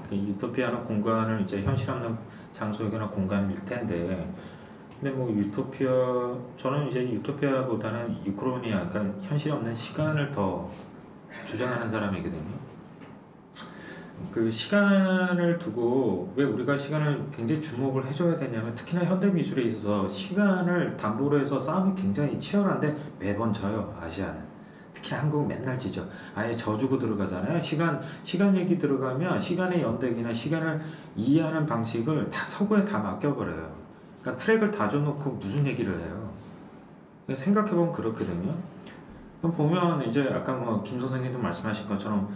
그 유토피아는 공간을 이제 현실 없는 장소이거나 공간일 텐데, 근데 뭐 유토피아, 저는 이제 유토피아보다는 유크로니아, 그러니까 현실 없는 시간을 더 주장하는 사람이거든요. 그 시간을 두고 왜 우리가 시간을 굉장히 주목을 해줘야 되냐면, 특히나 현대 미술에 있어서 시간을 담보로 해서 싸움이 굉장히 치열한데 매번 져요. 아시아는. 특히 한국은 맨날 지죠. 아예 져주고 들어가잖아요. 시간 얘기 들어가면 시간의 연대기나 시간을 이해하는 방식을 다 서구에 다 맡겨버려요. 그러니까 트랙을 다 줘놓고 무슨 얘기를 해요. 생각해보면 그렇거든요. 그럼 보면 이제 아까 뭐 김 선생님도 말씀하신 것처럼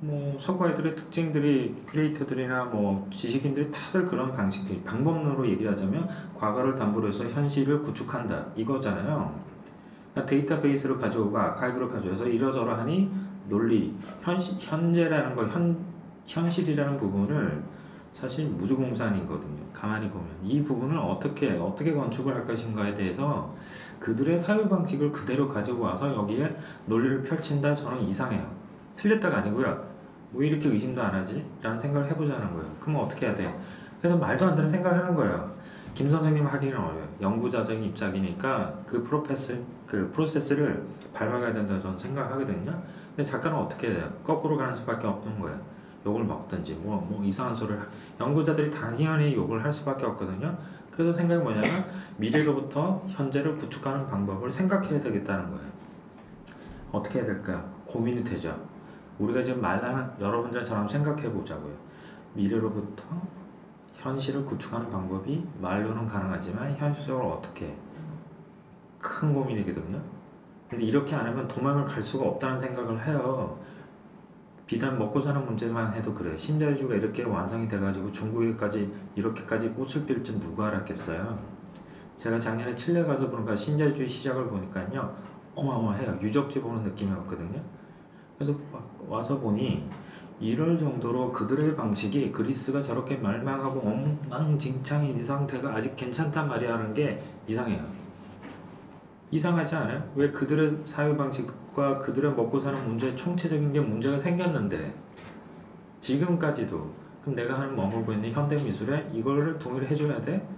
뭐 서구 아이들의 특징들이, 크리에이터들이나 뭐 지식인들이 다들 그런 방식들, 방법론으로 얘기하자면 과거를 담보로 해서 현실을 구축한다 이거잖아요. 그러니까 데이터베이스를 가져오고 아카이브를 가져와서 이러저러 하니 논리, 현재라는 거, 현실이라는 부분을 사실 무주공산이거든요. 가만히 보면 이 부분을 어떻게 건축을 할 것인가에 대해서 그들의 사유 방식을 그대로 가지고 와서 여기에 논리를 펼친다, 저는 이상해요. 틀렸다가 아니고요. 왜 이렇게 의심도 안 하지? 라는 생각을 해보자는 거예요. 그러면 어떻게 해야 돼? 그래서 말도 안 되는 생각을 하는 거예요. 김 선생님 하기는 어려워요. 연구자적인 입장이니까 그 프로세스를 밟아가야 된다고 저는 생각하거든요. 근데 작가는 어떻게 해야 돼요? 거꾸로 가는 수밖에 없는 거예요. 욕을 먹든지 뭐 이상한 소리를, 연구자들이 당연히 욕을 할 수밖에 없거든요. 그래서 생각이 뭐냐면 미래로부터 현재를 구축하는 방법을 생각해야 되겠다는 거예요. 어떻게 해야 될까? 고민이 되죠. 우리가 지금 말하는, 여러분들처럼 생각해 보자고요. 미래로부터 현실을 구축하는 방법이 말로는 가능하지만 현실적으로 어떻게, 큰 고민이거든요. 근데 이렇게 안 하면 도망을 갈 수가 없다는 생각을 해요. 비단 먹고 사는 문제만 해도 그래요. 신자유주의가 이렇게 완성이 돼가지고 중국에까지 이렇게까지 꽃을 필 줄 누가 알았겠어요. 제가 작년에 칠레 가서 보니까 신자유주의 시작을 보니까요, 어마어마해요. 유적지 보는 느낌이었거든요. 그래서 와서 보니 이럴 정도로 그들의 방식이, 그리스가 저렇게 말망하고 엉망진창인 이 상태가 아직 괜찮단 말이야 하는 게 이상해요. 이상하지 않아요? 왜 그들의 사유 방식과 그들의 먹고 사는 문제에 총체적인 게 문제가 생겼는데 지금까지도, 그럼 내가 하는 머물고 있는 현대 미술에 이거를 동의를 해줘야 돼?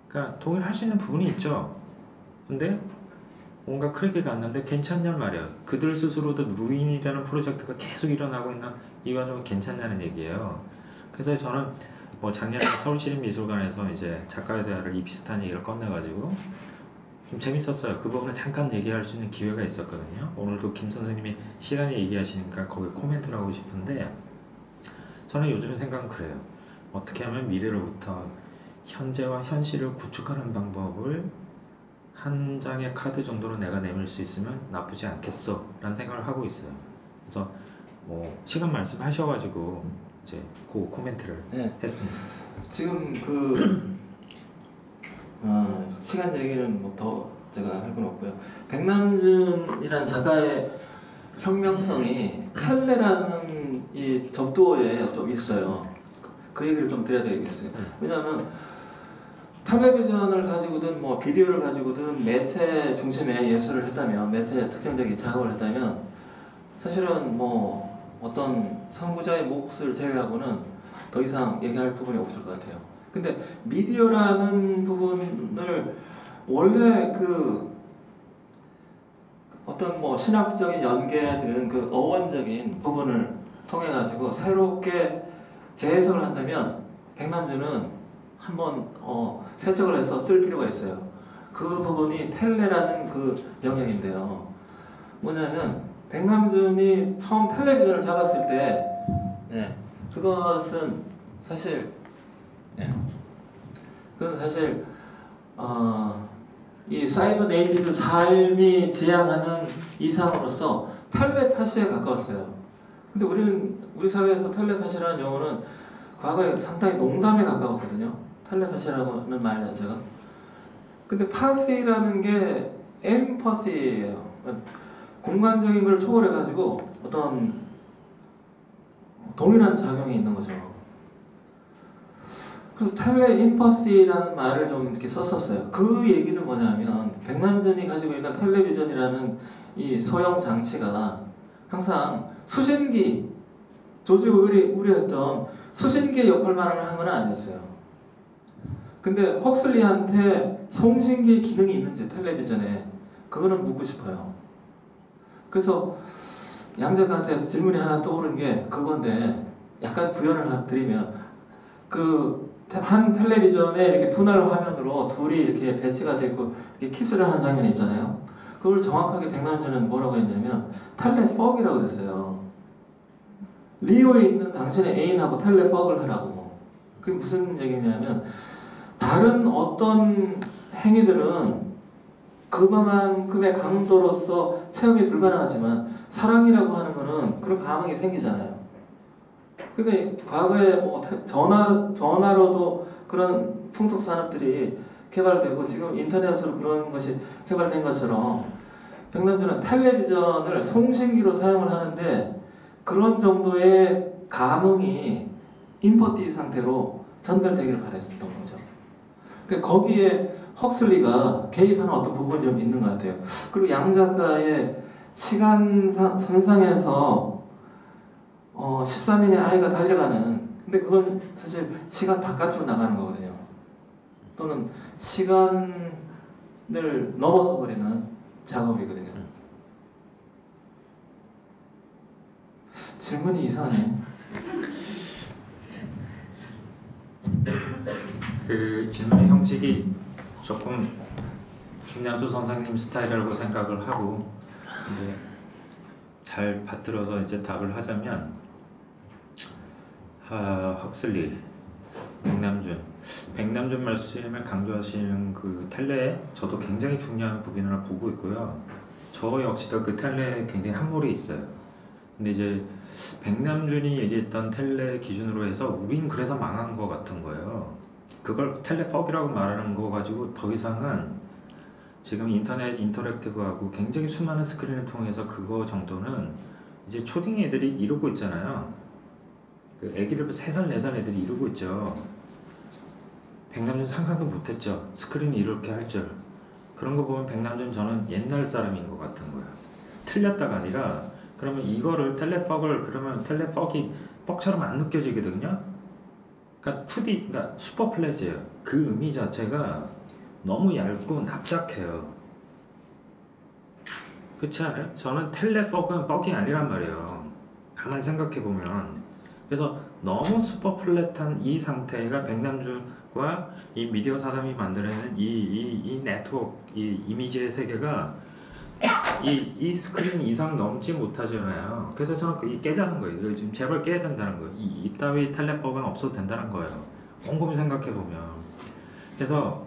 그러니까 동의를 할 수 있는 부분이 있죠. 근데 뭔가 크랙이 갔는데 괜찮냔 말이에요. 그들 스스로도 루인이라는 프로젝트가 계속 일어나고 있는 이 과정은 괜찮냐는 얘기예요. 그래서 저는 뭐 작년에 서울시립미술관에서 이제 작가의 대화를 이 비슷한 얘기를 꺼내가지고 좀 재밌었어요. 그 부분을 잠깐 얘기할 수 있는 기회가 있었거든요. 오늘도 김 선생님이 시간에 얘기하시니까 거기에 코멘트를 하고 싶은데, 저는 요즘 생각은 그래요. 어떻게 하면 미래로부터 현재와 현실을 구축하는 방법을 한 장의 카드 정도로 내가 내밀 수 있으면 나쁘지 않겠어 라는 생각을 하고 있어요. 그래서 뭐 시간 말씀하셔가지고 이제 그 코멘트를 했습니다. 지금 시간 얘기는 뭐 더 제가 할 건 없고요. 백남준이란 작가의 혁명성이 칼레라는 이 접두어에 좀 있어요. 그 얘기를 좀 드려야 되겠어요. 왜냐하면 텔레비전을 가지고든 뭐 비디오를 가지고든 매체 중심의 예술을 했다면, 매체의 특정적인 작업을 했다면 사실은 뭐 어떤 선구자의 몫을 제외하고는 더 이상 얘기할 부분이 없을 것 같아요. 근데 미디어라는 부분을 원래 그 어떤 뭐 신학적인 연계든 그 어원적인 부분을 통해 가지고 새롭게 재해석을 한다면 백남준은 한번 세척을 해서 쓸 필요가 있어요. 그 부분이 텔레라는 그 영역인데요. 뭐냐면 백남준이 처음 텔레비전을 잡았을 때, 그것은 사실, 그건 사실 이 사이버네이티드 삶이 지향하는 이상으로서 텔레파시에 가까웠어요. 근데 우리 사회에서 텔레파시라는 용어는 과거에 상당히 농담에 가까웠거든요. 텔레파시라는 말 자체가. 근데 파시라는 게 엠퍼시예요. 공간적인 걸 초월해가지고 어떤 동일한 작용이 있는 거죠. 그래서 텔레인퍼시라는 말을 좀 이렇게 썼었어요. 그 얘기는 뭐냐면 백남준이 가지고 있는 텔레비전이라는 이 소형 장치가 항상 수신기, 조지 오웰이 우려했던 수신기의 역할만 한 건 아니었어요. 근데 헉슬리한테 송신기 기능이 있는지 텔레비전에 그거는 묻고 싶어요. 그래서 양 작가한테 질문이 하나 떠오른 게 그건데, 약간 부연을 드리면 그 한 텔레비전에 이렇게 분할 화면으로 둘이 이렇게 배치가 되고 이렇게 키스를 하는 장면이 있잖아요. 그걸 정확하게 백남준은 뭐라고 했냐면 텔레퍽이라고 그랬어요. 리오에 있는 당신의 애인하고 텔레퍽을 하라고. 그게 무슨 얘기냐면 다른 어떤 행위들은 그만큼의 강도로서 체험이 불가능하지만 사랑이라고 하는 거는 그런 감흥이 생기잖아요. 근데 과거에 뭐 전화로도 그런 풍속 산업들이 개발되고 지금 인터넷으로 그런 것이 개발된 것처럼 백남준은 텔레비전을 송신기로 사용을 하는데 그런 정도의 감흥이 인퍼티 상태로 전달되기를 바랬던 거죠. 그러니까 거기에 헉슬리가 개입하는 어떤 부분이 좀 있는 것 같아요. 그리고 양 작가의 시간 선상에서 13인의 아이가 달려가는, 근데 그건 사실 시간 바깥으로 나가는 거거든요. 또는 시간을 넘어서 버리는 작업이거든요. 질문이 이상하네. 그 질문의 형식이 조금 김양조 선생님 스타일이라고 생각을 하고 이제 잘 받들어서 이제 답을 하자면, 헉슬리, 백남준 말씀을 강조하시는 그 텔레, 저도 굉장히 중요한 부분을 보고 있고요. 저 역시도 그 텔레에 굉장히 함몰이 있어요. 근데 이제 백남준이 얘기했던 텔레 기준으로 해서 우린 그래서 망한 거 같은 거예요. 그걸 텔레퍽이라고 말하는 거 가지고 더 이상은 지금 인터넷 인터랙티브하고 굉장히 수많은 스크린을 통해서 그거 정도는 이제 초딩 애들이 이루고 있잖아요. 그 애기들 3살, 4살 애들이 이루고 있죠. 백남준 상상도 못했죠. 스크린이 이렇게 할 줄. 그런 거 보면 백남준 저는 옛날 사람인 것 같은 거예요. 틀렸다가 아니라 그러면 이거를 텔레퍽을 그러면 텔레퍽이 퍽처럼 안 느껴지거든요. 그러니까 2D, 그러니까 슈퍼 플랫이에요. 그 의미 자체가 너무 얇고 납작해요. 그렇지 않아요? 저는 텔레퍽은 퍽이 아니란 말이에요. 가만히 생각해 보면. 그래서 너무 슈퍼 플랫한 이 상태가 백남준과 이 미디어 사람이 만들어내는 이 네트워크, 이 이미지의 세계가 이 스크린 이상 넘지 못하잖아요. 그래서 저는 이 깨자는 거예요. 이거 지금 제발 깨야 된다는 거예요. 이따위 텔레퍽은 없어도 된다는 거예요. 곰곰이 생각해 보면. 그래서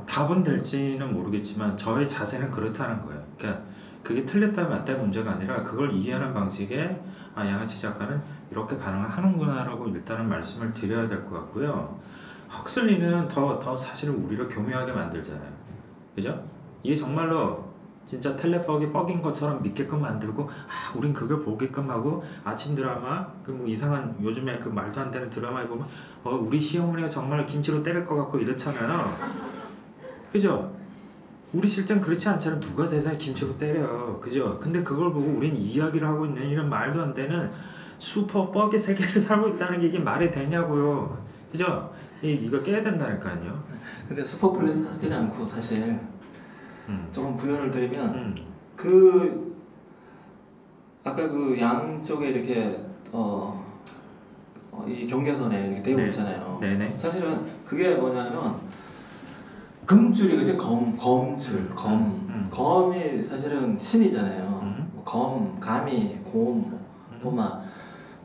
답은 될지는 모르겠지만 저의 자세는 그렇다는 거예요. 그러니까 그게 틀렸다 맞다 문제가 아니라 그걸 이해하는 방식에 양아치 작가는 이렇게 반응을 하는구나라고 일단은 말씀을 드려야 될 것 같고요. 헉슬리는 더 사실 우리를 교묘하게 만들잖아요. 그죠? 이게 정말로 진짜 텔레퍽이 뻑인 것처럼 믿게끔 만들고 우린 그걸 보게끔 하고 아침 드라마 그 뭐 이상한 요즘에 그 말도 안 되는 드라마에 보면 우리 시어머니가 정말 김치로 때릴 것 같고 이렇잖아요. 그죠? 우리 실제는 그렇지 않잖아요. 누가 세상에 김치로 때려. 그죠? 근데 그걸 보고 우린 이야기를 하고 있는 이런 말도 안 되는 슈퍼 뻑의 세계를 살고 있다는 게 이게 말이 되냐고요. 그죠? 이거 깨야 된다니까요. 근데 슈퍼플랫 하지는 않고 사실, うん 조금 부연을 드리면 그 아까 그 양쪽에 이렇게 이 경계선에 이렇게 대고 네. 있잖아요. 네네. 사실은 그게 뭐냐면 금줄이거든요. 검줄, 검이 사실은 신이잖아요. 감이, 고마.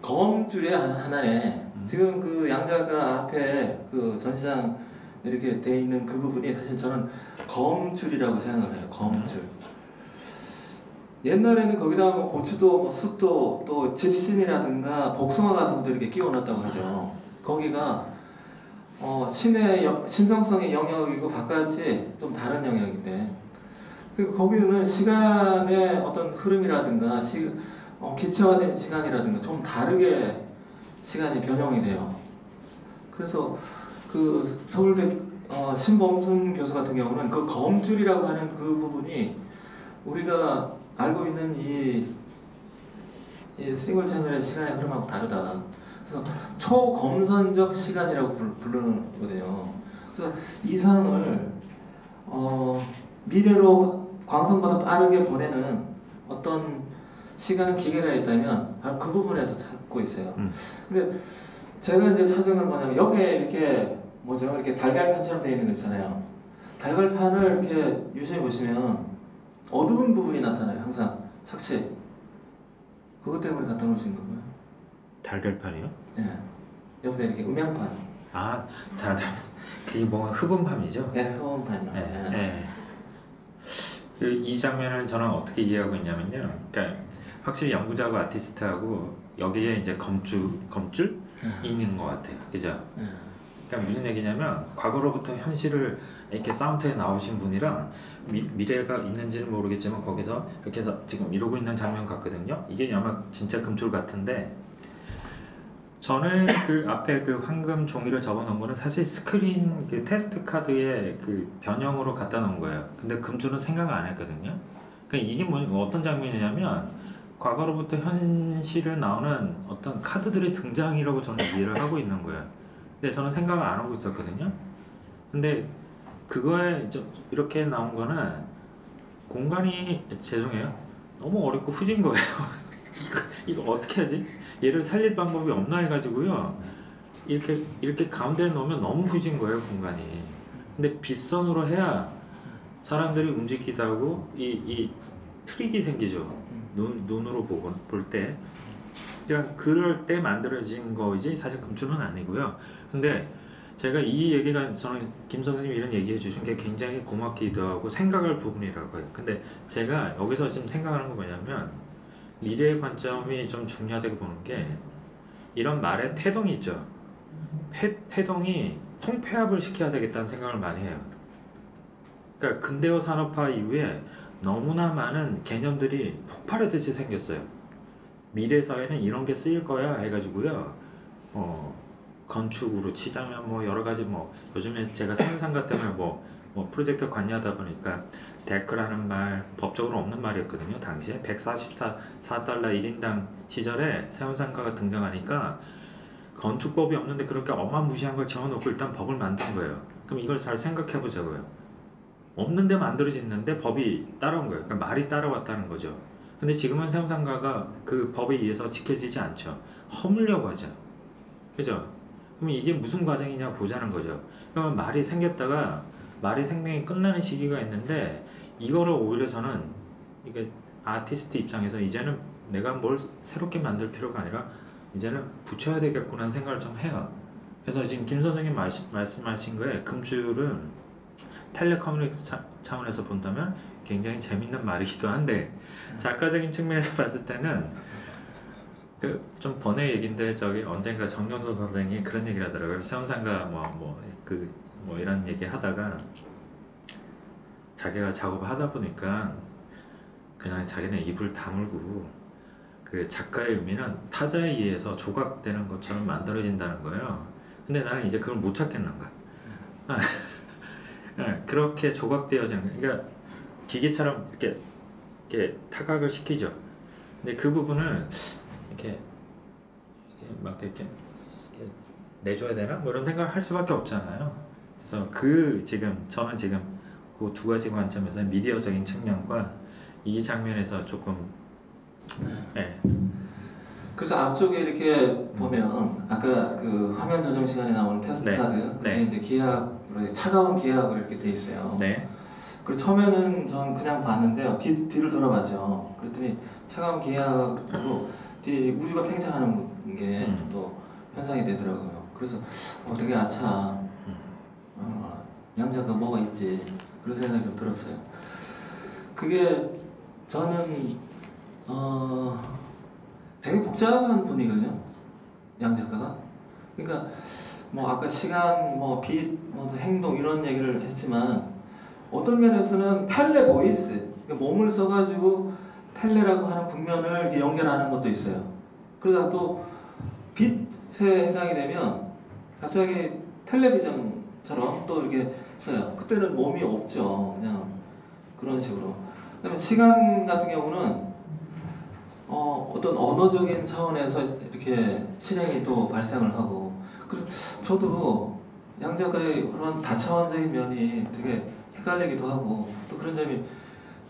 검줄의 하나에 지금 그 양자가 앞에 그 전시장 이렇게 돼 있는 그 부분이 사실 저는 검줄이라고 생각을 해요. 검줄. 옛날에는 거기다 뭐 고추도, 뭐 숯도, 또 집신이라든가 복숭아 같은 것도 이렇게 끼워놨다고 하죠. 거기가 신성성의 영역이고 바깥이 좀 다른 영역인데, 그리고 거기는 시간의 어떤 흐름이라든가 기체화된 시간이라든가 좀 다르게 시간이 변형이 돼요. 그래서 그 서울대 신범순 교수 같은 경우는 그 검줄이라고 하는 그 부분이 우리가 알고 있는 이 싱글 채널의 시간의 흐름하고 다르다. 그래서 초검선적 시간이라고 부르거든요. 그래서 이 상을 미래로 광선보다 빠르게 보내는 어떤 시간 기계가 있다면 바로 그 부분에서 찾고 있어요. 근데 제가 이제 찾은 건 뭐냐면 옆에 이렇게 이렇게 달걀판처럼 되어 있는 거 있잖아요. 달걀판을 이렇게 유심히 보시면 어두운 부분이 나타나요. 항상 착시. 그것 때문에 갖다 놓으신 거고요. 달걀판이요? 네. 옆에 이렇게 음향판. 아, 그게 뭔가 흡음판이죠? 네, 흡음판이요. 네. 네. 이 장면을 저는 어떻게 이해하고 있냐면요. 그러니까 확실히 연구자하고 아티스트하고 여기에 이제 검줄 있는 것 같아요. 그죠? 그러니까 무슨 얘기냐면 과거로부터 현실을 이렇게 사운드에 나오신 분이랑 미래가 있는지는 모르겠지만 거기서 이렇게 해서 지금 이러고 있는 장면 같거든요. 이게 아마 진짜 금줄 같은데, 저는 그 앞에 그 황금 종이를 접어놓은 거는 사실 스크린 그 테스트 카드에 그 변형으로 갖다 놓은 거예요. 근데 금줄은 생각을 안 했거든요. 그러니까 이게 어떤 장면이냐면 과거로부터 현실에 나오는 어떤 카드들의 등장이라고 저는 이해를 하고 있는 거예요. 근데 저는 생각을 안 하고 있었거든요. 근데 그거에 이렇게 나온 거는 공간이, 죄송해요, 너무 어렵고 후진 거예요. 이거 어떻게 하지? 얘를 살릴 방법이 없나 해가지고요. 이렇게 가운데에 놓으면 너무 후진 거예요, 공간이. 근데 빗선으로 해야 사람들이 움직이다 하고 이 트릭이 생기죠. 눈으로 볼 때. 그냥 그럴 때 만들어진 거이지 사실 금줄은 아니고요. 근데 제가 이 얘기가, 저는 김 선생님이 이런 얘기해 주신 게 굉장히 고맙기도 하고 생각할 부분이라고 해요. 근데 제가 여기서 지금 생각하는 건 뭐냐면 미래의 관점이 좀 중요하다고 보는 게, 이런 말의 태동이 있죠. 태동이 통폐합을 시켜야 되겠다는 생각을 많이 해요. 그러니까 근대화 산업화 이후에 너무나 많은 개념들이 폭발하듯이 생겼어요. 미래 사회는 이런 게 쓰일 거야 해가지고요. 건축으로 치자면 뭐 여러 가지, 뭐 요즘에 제가 생산가 때문에 뭐 프로젝트 관여하다 보니까 데크라는 말 법적으로 없는 말이었거든요. 당시에 144달러 1인당 시절에 세운상가가 등장하니까 건축법이 없는데 그렇게 어마무시한 걸 정해놓고 일단 법을 만든 거예요. 그럼 이걸 잘 생각해 보자고요. 없는데 만들어졌는데 법이 따라온 거예요. 그러니까 말이 따라왔다는 거죠. 근데 지금은 세운상가가 그 법에 의해서 지켜지지 않죠. 허물려고 하죠. 그죠? 그럼 이게 무슨 과정이냐 보자는 거죠. 그러면 말이 생겼다가 말이 생명이 끝나는 시기가 있는데, 이거를 오히려 저는 이게 아티스트 입장에서 이제는 내가 뭘 새롭게 만들 필요가 아니라 이제는 붙여야 되겠구나 생각을 좀 해요. 그래서 지금 김 선생님 말씀하신 거에 금줄은 텔레커뮤니케이션 차원에서 본다면 굉장히 재밌는 말이기도 한데, 작가적인 측면에서 봤을 때는 좀 번외 얘기인데, 저기 언젠가 정경선 선생이 그런 얘기를 하더라고요. 세운상가 이런 얘기 하다가 자기가 작업을 하다 보니까 그냥 자기네 입을 다물고, 그 작가의 의미는 타자에 의해서 조각되는 것처럼 만들어진다는 거예요. 근데 나는 이제 그걸 못 찾겠는 거야. 그렇게 조각되어지는 거야. 그러니까 기계처럼 이렇게 타각을 시키죠. 근데 그 부분을 이렇게 내줘야 되나? 뭐 이런 생각을 할 수밖에 없잖아요. 그래서 저는 지금 그 두 가지 관점에서 미디어적인 측면과 이 장면에서 조금 네. 그래서 앞쪽에 이렇게 보면 아까 그 화면 조정 시간에 나오는 테스트 네. 카드 그게 네. 이제 기하학으로 차가운 기하학으로 이렇게 돼 있어요. 네. 그리고 처음에는 전 그냥 봤는데요. 뒤를 돌아봤죠. 그랬더니 차가운 기하학으로 뒤에 우주가 팽창하는 게 또 현상이 되더라고요. 그래서 되게 아차. 양자가 뭐가 있지. 그런 생각이 좀 들었어요. 그게 저는 되게 복잡한 분이거든요. 양 작가가. 그러니까 뭐 아까 시간, 뭐 빛, 뭐 행동 이런 얘기를 했지만 어떤 면에서는 텔레 보이스, 그러니까 몸을 써가지고 텔레라고 하는 국면을 이렇게 연결하는 것도 있어요. 그러다 또 빛에 해당이 되면 갑자기 텔레비전처럼 또 이렇게 써요. 그때는 몸이 없죠. 그냥 그런 식으로. 그다음에 시간 같은 경우는 어떤 언어적인 차원에서 이렇게 실행이 또 발생을 하고. 그래서 저도 양 작가의 그런 다차원적인 면이 되게 헷갈리기도 하고 또 그런 점이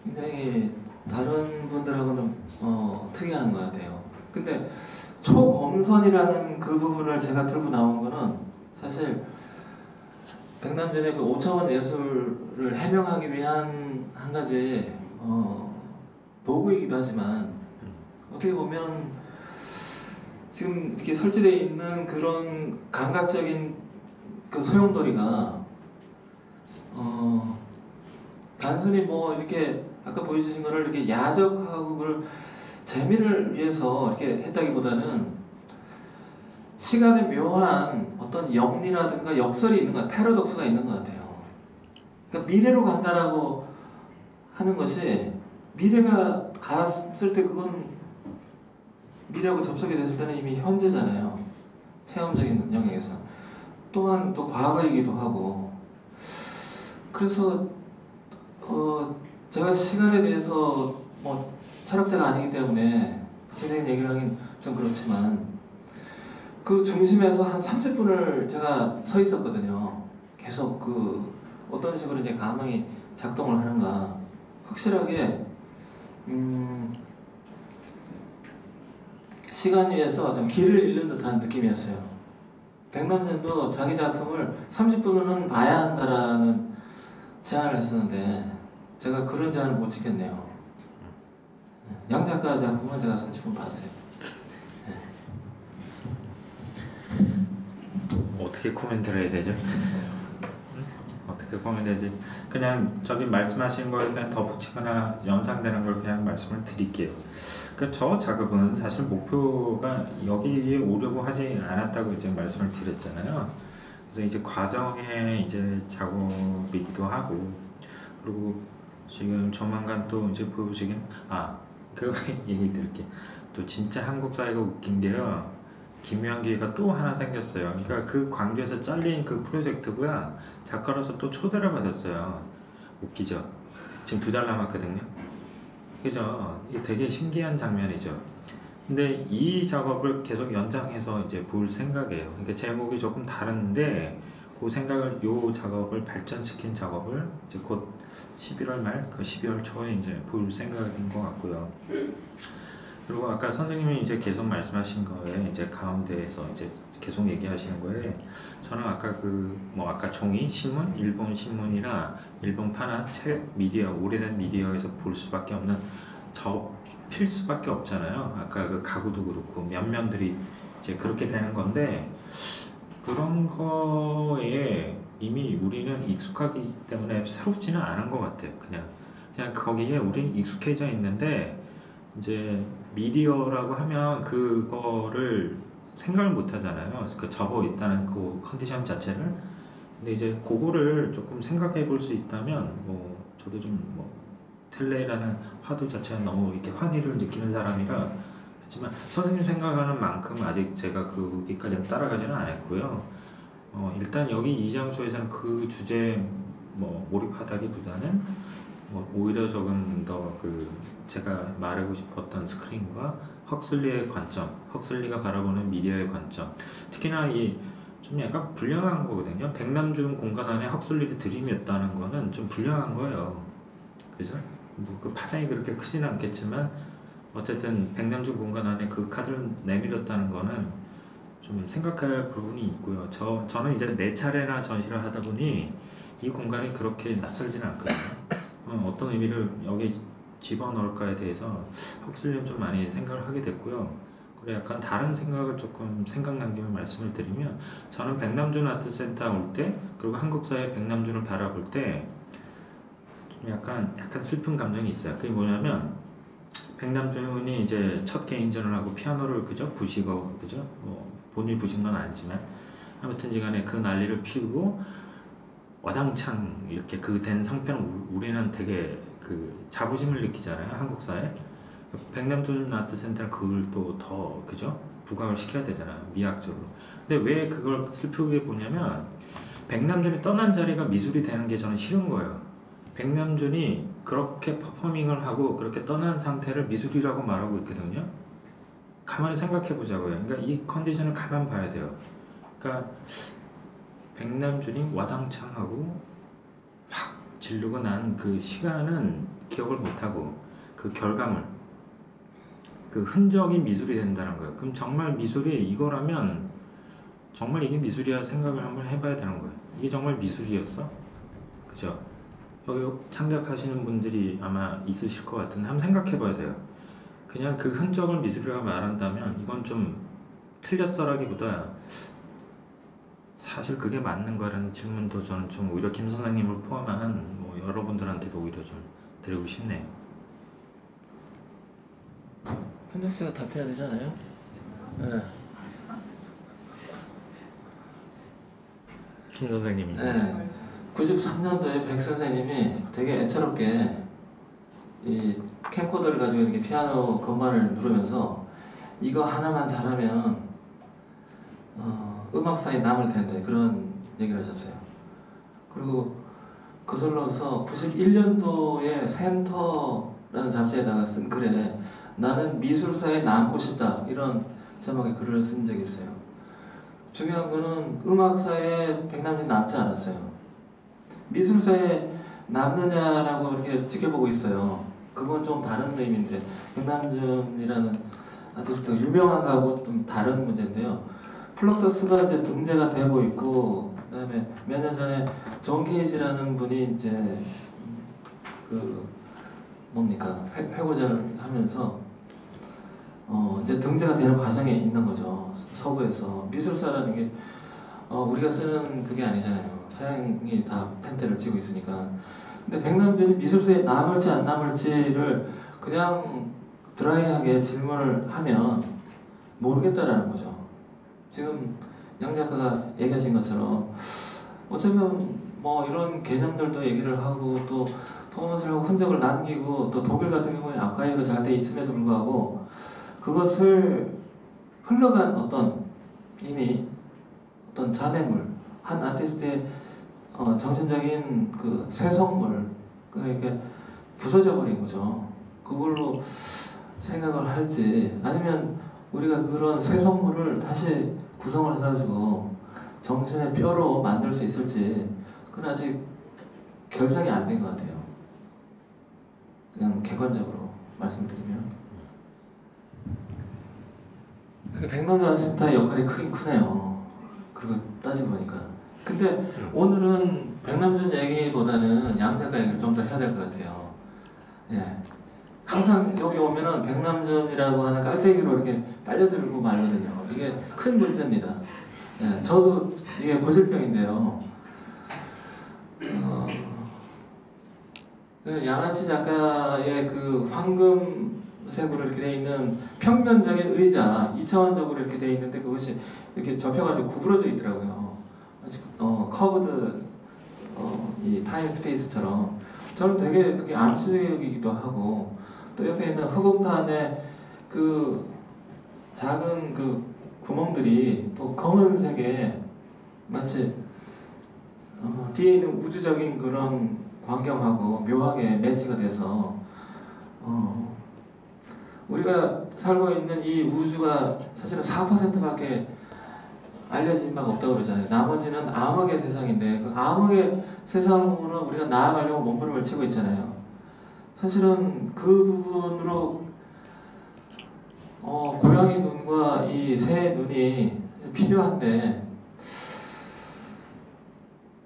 굉장히 다른 분들하고는 특이한 것 같아요. 근데 초검선이라는 그 부분을 제가 들고 나온 거는 사실 백남전의 그 5차원 예술을 해명하기 위한 한 가지 도구이기도 하지만 어떻게 보면 지금 이렇게 설치되어 있는 그런 감각적인 그 소용돌이가 단순히 뭐 이렇게 아까 보여주신 거를 이렇게 야적하고 그걸 재미를 위해서 이렇게 했다기보다는 시간의 묘한 어떤 영리라든가 역설이 있는 것 같아요. 패러독스가 있는 것 같아요. 그러니까 미래로 간다라고 하는 것이 미래가 갔을 때 그건 미래하고 접속이 됐을 때는 이미 현재잖아요. 체험적인 영역에서. 또한 또 과거이기도 하고. 그래서 제가 시간에 대해서 뭐 철학자가 아니기 때문에 구체적인 얘기를 하긴 좀 그렇지만 그 중심에서 한 30분을 제가 서 있었거든요. 계속 그 어떤 식으로 이제 가망이 작동을 하는가 확실하게 시간 위에서 좀 길을 잃는 듯한 느낌이었어요. 백남전도 자기 작품을 30분은 봐야 한다라는 제안을 했었는데 제가 그런 제안을 못 지켰네요. 양 작가 작품은 제가 30분 봤어요. 어떻게 코멘트를 해야 되죠? 어떻게 코멘트해야지? 그냥 저기 말씀하신 걸 그냥 덧붙이거나 연상되는 걸 그냥 말씀을 드릴게요. 그 저 작업은 사실 목표가 여기에 오려고 하지 않았다고 이제 말씀을 드렸잖아요. 그래서 이제 과정에 이제 작업이기도 하고 그리고 지금 조만간 또 이제 보여주긴 그 얘기 드릴게. 또 진짜 한국 사회가 웃긴 게요. 기묘한 기회가 또 하나 생겼어요. 그러니까 그 광주에서 잘린 그 프로젝트고요. 작가로서 또 초대를 받았어요. 웃기죠? 지금 2달 남았거든요. 그죠? 이게 되게 신기한 장면이죠. 근데 이 작업을 계속 연장해서 이제 볼 생각이에요. 그러니까 제목이 조금 다른데 그 생각을 요 작업을 발전시킨 작업을 이제 곧 11월 말, 그 12월 초에 이제 볼 생각인 것 같고요. 그리고 아까 선생님이 이제 계속 말씀하신 거에 이제 가운데에서 이제 계속 얘기하시는 거에 저는 아까 아까 종이 신문, 일본 신문이나 일본 판화, 책, 미디어, 오래된 미디어에서 볼 수밖에 없는 필 수밖에 없잖아요. 아까 그 가구도 그렇고 면면들이 이제 그렇게 되는 건데 그런 거에 이미 우리는 익숙하기 때문에 새롭지는 않은 것 같아요. 그냥 거기에 우리는 익숙해져 있는데 이제 미디어라고 하면 그거를 생각을 못 하잖아요. 그 접어 있다는 그 컨디션 자체를. 근데 이제 그거를 조금 생각해 볼 수 있다면 저도 좀 텔레라는 화두 자체가 너무 이렇게 환희를 느끼는 사람이라 하지만 선생님 생각하는 만큼 아직 제가 거기까지는 따라가지는 않았고요. 일단 여기 이 장소에서는 그 주제에 몰입하다기보다는 오히려 조금 더 제가 말하고 싶었던 스크린과 헉슬리의 관점, 헉슬리가 바라보는 미디어의 관점, 특히나 좀 약간 불량한 거거든요. 백남준 공간 안에 헉슬리를 들이몄다는 거는 좀 불량한 거예요. 그죠? 그 파장이 그렇게 크지는 않겠지만 어쨌든 백남준 공간 안에 그 카드를 내밀었다는 거는 좀 생각할 부분이 있고요. 저는 이제 네 차례나 전시를 하다 보니 이 공간이 그렇게 낯설지는 않거든요. 어떤 의미를 여기 집어넣을까에 대해서 확실히 좀 많이 생각을 하게 됐고요. 그리고 약간 다른 생각을 조금 생각난 김에 말씀을 드리면, 저는 백남준 아트센터 올 때, 그리고 한국사의 백남준을 바라볼 때 좀 약간 슬픈 감정이 있어요. 그게 뭐냐면, 백남준이 이제 첫 개인전을 하고 피아노를 부시고 뭐 본인이 부신 건 아니지만 아무튼지간에 그 난리를 피우고 와장창 이렇게 그 된 상태는 우리는 되게 그 자부심을 느끼잖아요, 한국사에. 백남준 아트센터는 그걸 또 더 부각을 시켜야 되잖아요, 미학적으로. 근데 왜 그걸 슬프게 보냐면, 백남준이 떠난 자리가 미술이 되는 게 저는 싫은 거예요. 백남준이 그렇게 퍼포밍을 하고 그렇게 떠난 상태를 미술이라고 말하고 있거든요. 가만히 생각해 보자고요. 그러니까 이 컨디션을 가만 봐야 돼요. 그러니까 백남준이 와장창하고 확 지르고 난 그 시간은 기억을 못하고, 그 결과물, 그 흔적이 미술이 된다는 거예요. 그럼 정말 미술이 이거라면 정말 이게 미술이야 생각을 한번 해봐야 되는 거예요. 이게 정말 미술이었어? 그죠? 여기 창작하시는 분들이 아마 있으실 것 같은데 한번 생각해 봐야 돼요. 그냥 그 흔적을 미술이라고 말한다면 이건 좀 틀렸어라기보다 사실 그게 맞는 거라는 질문도 저는 좀 오히려 김 선생님을 포함한 뭐 여러분들한테도 오히려 좀 드리고 싶네요. 현정 씨가 답해야 되잖아요. 네. 김 선생님이. 네. 93년도에 백 선생님이 되게 애처롭게 이 캠코더를 가지고 이렇게 피아노 건반을 누르면서 이거 하나만 잘하면 음악사에 남을 텐데, 그런 얘기를 하셨어요. 그리고 그걸로서 91년도에 센터라는 잡지에다가 쓴 글에 나는 미술사에 남고 싶다, 이런 제목의 글을 쓴 적이 있어요. 중요한 거는 음악사에 백남준이 남지 않았어요. 미술사에 남느냐라고 이렇게 지켜보고 있어요. 그건 좀 다른 의미인데, 백남준이라는 아티스트가 유명한가 하고 좀 다른 문제인데요. 플럭서스가 이제 등재가 되고 있고, 그다음에 몇 년 전에 존 케이지라는 분이 이제 그 뭡니까 회고전을 하면서 이제 등재가 되는 과정에 있는 거죠. 서구에서 미술사라는 게 우리가 쓰는 그게 아니잖아요. 서양이 다 펜트를 치고 있으니까. 근데 백남준이 미술사에 남을지 안 남을지를 그냥 드라이하게 질문을 하면 모르겠다라는 거죠. 지금 양 작가가 얘기하신 것처럼 어쩌면 뭐 이런 개념들도 얘기를 하고 또 퍼포먼스를 하고 흔적을 남기고, 또 독일 같은 경우에 아카이브가 잘 돼 있음에도 불구하고 그것을 흘러간 이미 어떤 잔해물, 한 아티스트의 정신적인 그 쇠성물, 이렇게 부서져 버린 거죠. 그걸로 생각을 할지, 아니면 우리가 그런 쇠성물을 다시 구성을 해가지고 정신의 뼈로 만들 수 있을지, 그건 아직 결정이 안 된 것 같아요. 그냥 객관적으로 말씀드리면. 그 백남준 센터의 역할이 크긴 크네요. 그리고 따지고 보니까. 근데 오늘은 백남준 얘기보다는 양 작가 얘기를 좀 더 해야 될 것 같아요. 예. 항상 여기 오면은 백남준이라고 하는 깔때기로 이렇게 빨려들고 말거든요. 이게 큰 문제입니다. 예. 저도 이게 고질병인데요. 양한치 작가의 그 황금색으로 이렇게 되어 있는 평면적인 의자, 2차원적으로 이렇게 되어 있는데 그것이 이렇게 접혀가지고 구부러져 있더라고요. 커브드 이 타임 스페이스처럼. 저는 되게 그게 암시적이기도 하고, 또 옆에 있는 흑음탄의 그 작은 그 구멍들이 또 검은색에 마치 뒤에 있는 우주적인 그런 광경하고 묘하게 매치가 돼서 우리가 살고 있는 이 우주가 사실은 4%밖에 알려진 바가 없다고 그러잖아요. 나머지는 암흑의 세상인데 그 암흑의 세상으로 우리가 나아가려고 몸부림을 치고 있잖아요. 사실은 그 부분으로 고양이 눈과 이 새 눈이 필요한데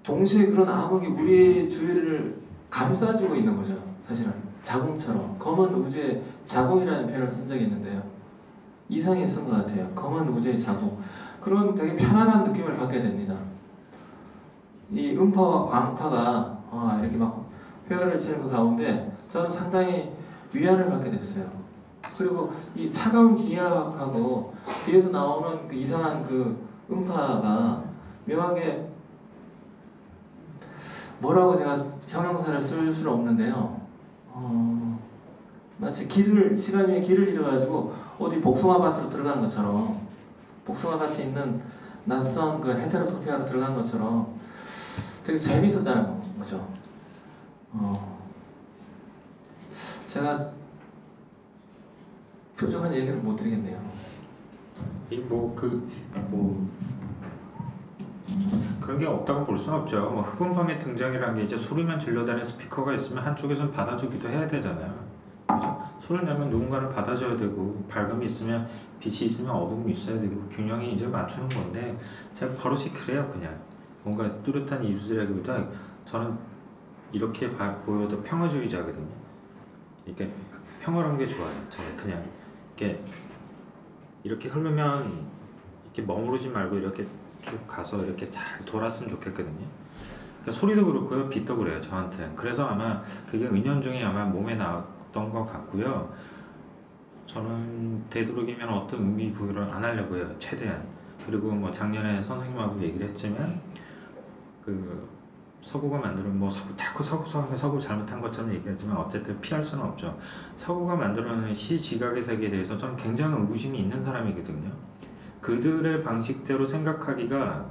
동시에 그런 암흑이 우리 주위를 감싸주고 있는 거죠. 사실은 자궁처럼 검은 우주의 자궁이라는 표현을 쓴 적이 있는데요. 이상이 쓴 것 같아요. 검은 우주의 자궁. 그런 되게 편안한 느낌을 받게 됩니다. 이 음파와 광파가 이렇게 막 회열을 치는 그 가운데 저는 상당히 위안을 받게 됐어요. 그리고 이 차가운 기하학하고 뒤에서 나오는 그 이상한 그 음파가 묘하게 뭐라고 제가 형용사를 쓸 수는 없는데요. 마치 시간 위에 길을 잃어가지고 어디 복숭아밭으로 들어간 것처럼 복숭아같이 있는 낯선 그 헤테로토피아로 들어간 것처럼 되게 재밌었다는 거죠. 제가 표정한 얘기를 못 드리겠네요. 그런 게 없다고 볼 수는 없죠. 흑음함의 등장이라는 게 이제 소리만 질러대는 스피커가 있으면 한쪽에서는 받아주기도 해야 되잖아요. 그죠? 소리를 내면 누군가는 받아줘야 되고 밝음이 있으면 빛이 있으면 어둠이 있어야 되고 균형이 이제 맞추는 건데 제가 버릇이 그래요. 그냥 뭔가 뚜렷한 이유라기보다 저는 이렇게 보여도 평화주의자거든요. 이렇게 평화로운 게 좋아요. 저는 그냥 이렇게 흐르면 이렇게 머무르지 말고 이렇게 쭉 가서 이렇게 잘 돌았으면 좋겠거든요. 그러니까 소리도 그렇고요, 빛도 그래요, 저한테. 그래서 아마 그게 은연중에 아마 몸에 나왔던 것 같고요. 저는 되도록이면 어떤 의미 부여를 안 하려고 해요, 최대한. 그리고 뭐 작년에 선생님하고 얘기를 했지만 그 서구가 만드는 자꾸 서구 잘못한 것처럼 얘기하지만 어쨌든 피할 수는 없죠. 서구가 만들어내는 시 지각의 세계에 대해서 저는 굉장히 의구심이 있는 사람이거든요. 그들의 방식대로 생각하기가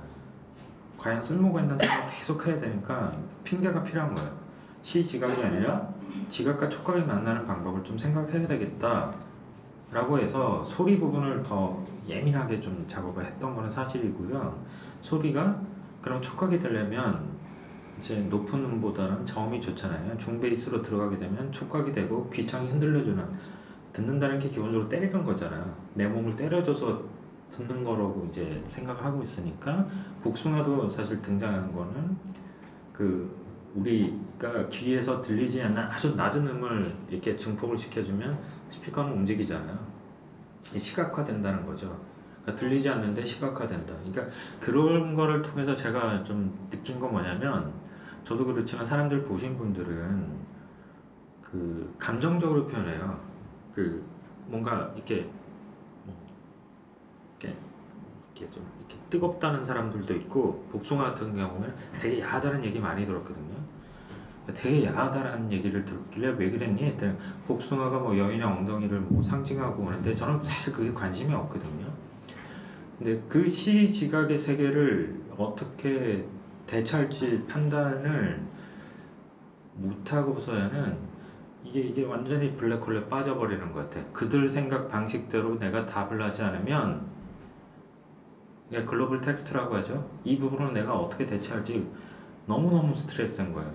과연 쓸모가 있는 생각 계속 해야 되니까 핑계가 필요한 거예요. 시 지각이 아니라 지각과 촉각이 만나는 방법을 좀 생각해야 되겠다 라고 해서 소리 부분을 더 예민하게 좀 작업을 했던 거는 사실이고요. 소리가 그럼 촉각이 되려면 이제 높은 음보다는 저음이 좋잖아요. 중베이스로 들어가게 되면 촉각이 되고 귀창이 흔들려주는, 듣는다는 게 기본적으로 때리는 거잖아요. 내 몸을 때려줘서 듣는 거라고 이제 생각을 하고 있으니까 복숭아도 사실 등장하는 거는 그 우리가 귀에서 들리지 않는 아주 낮은 음을 이렇게 증폭을 시켜주면 스피커는 움직이잖아요. 시각화된다는 거죠. 그러니까 들리지 않는데 시각화된다. 그러니까 그런 거를 통해서 제가 좀 느낀 건 뭐냐면, 저도 그렇지만 사람들 보신 분들은 그 감정적으로 표현해요. 그 뭔가 이렇게 좀 이렇게 뜨겁다는 사람들도 있고, 복숭아 같은 경우는 되게 야하다는 얘기 많이 들었거든요. 되게 야하다는 얘기를 들었길래 왜 그랬니? 했더니 복숭아가 뭐 여인의 엉덩이를 뭐 상징하고 오는데 저는 사실 그게 관심이 없거든요. 근데 그 시지각의 세계를 어떻게 대처할지 판단을 못하고서야는 이게 완전히 블랙홀에 빠져버리는 것 같아. 그들 생각 방식대로 내가 답을 하지 않으면, 글로벌 텍스트라고 하죠. 이 부분은 내가 어떻게 대처할지 너무너무 스트레스인 거예요.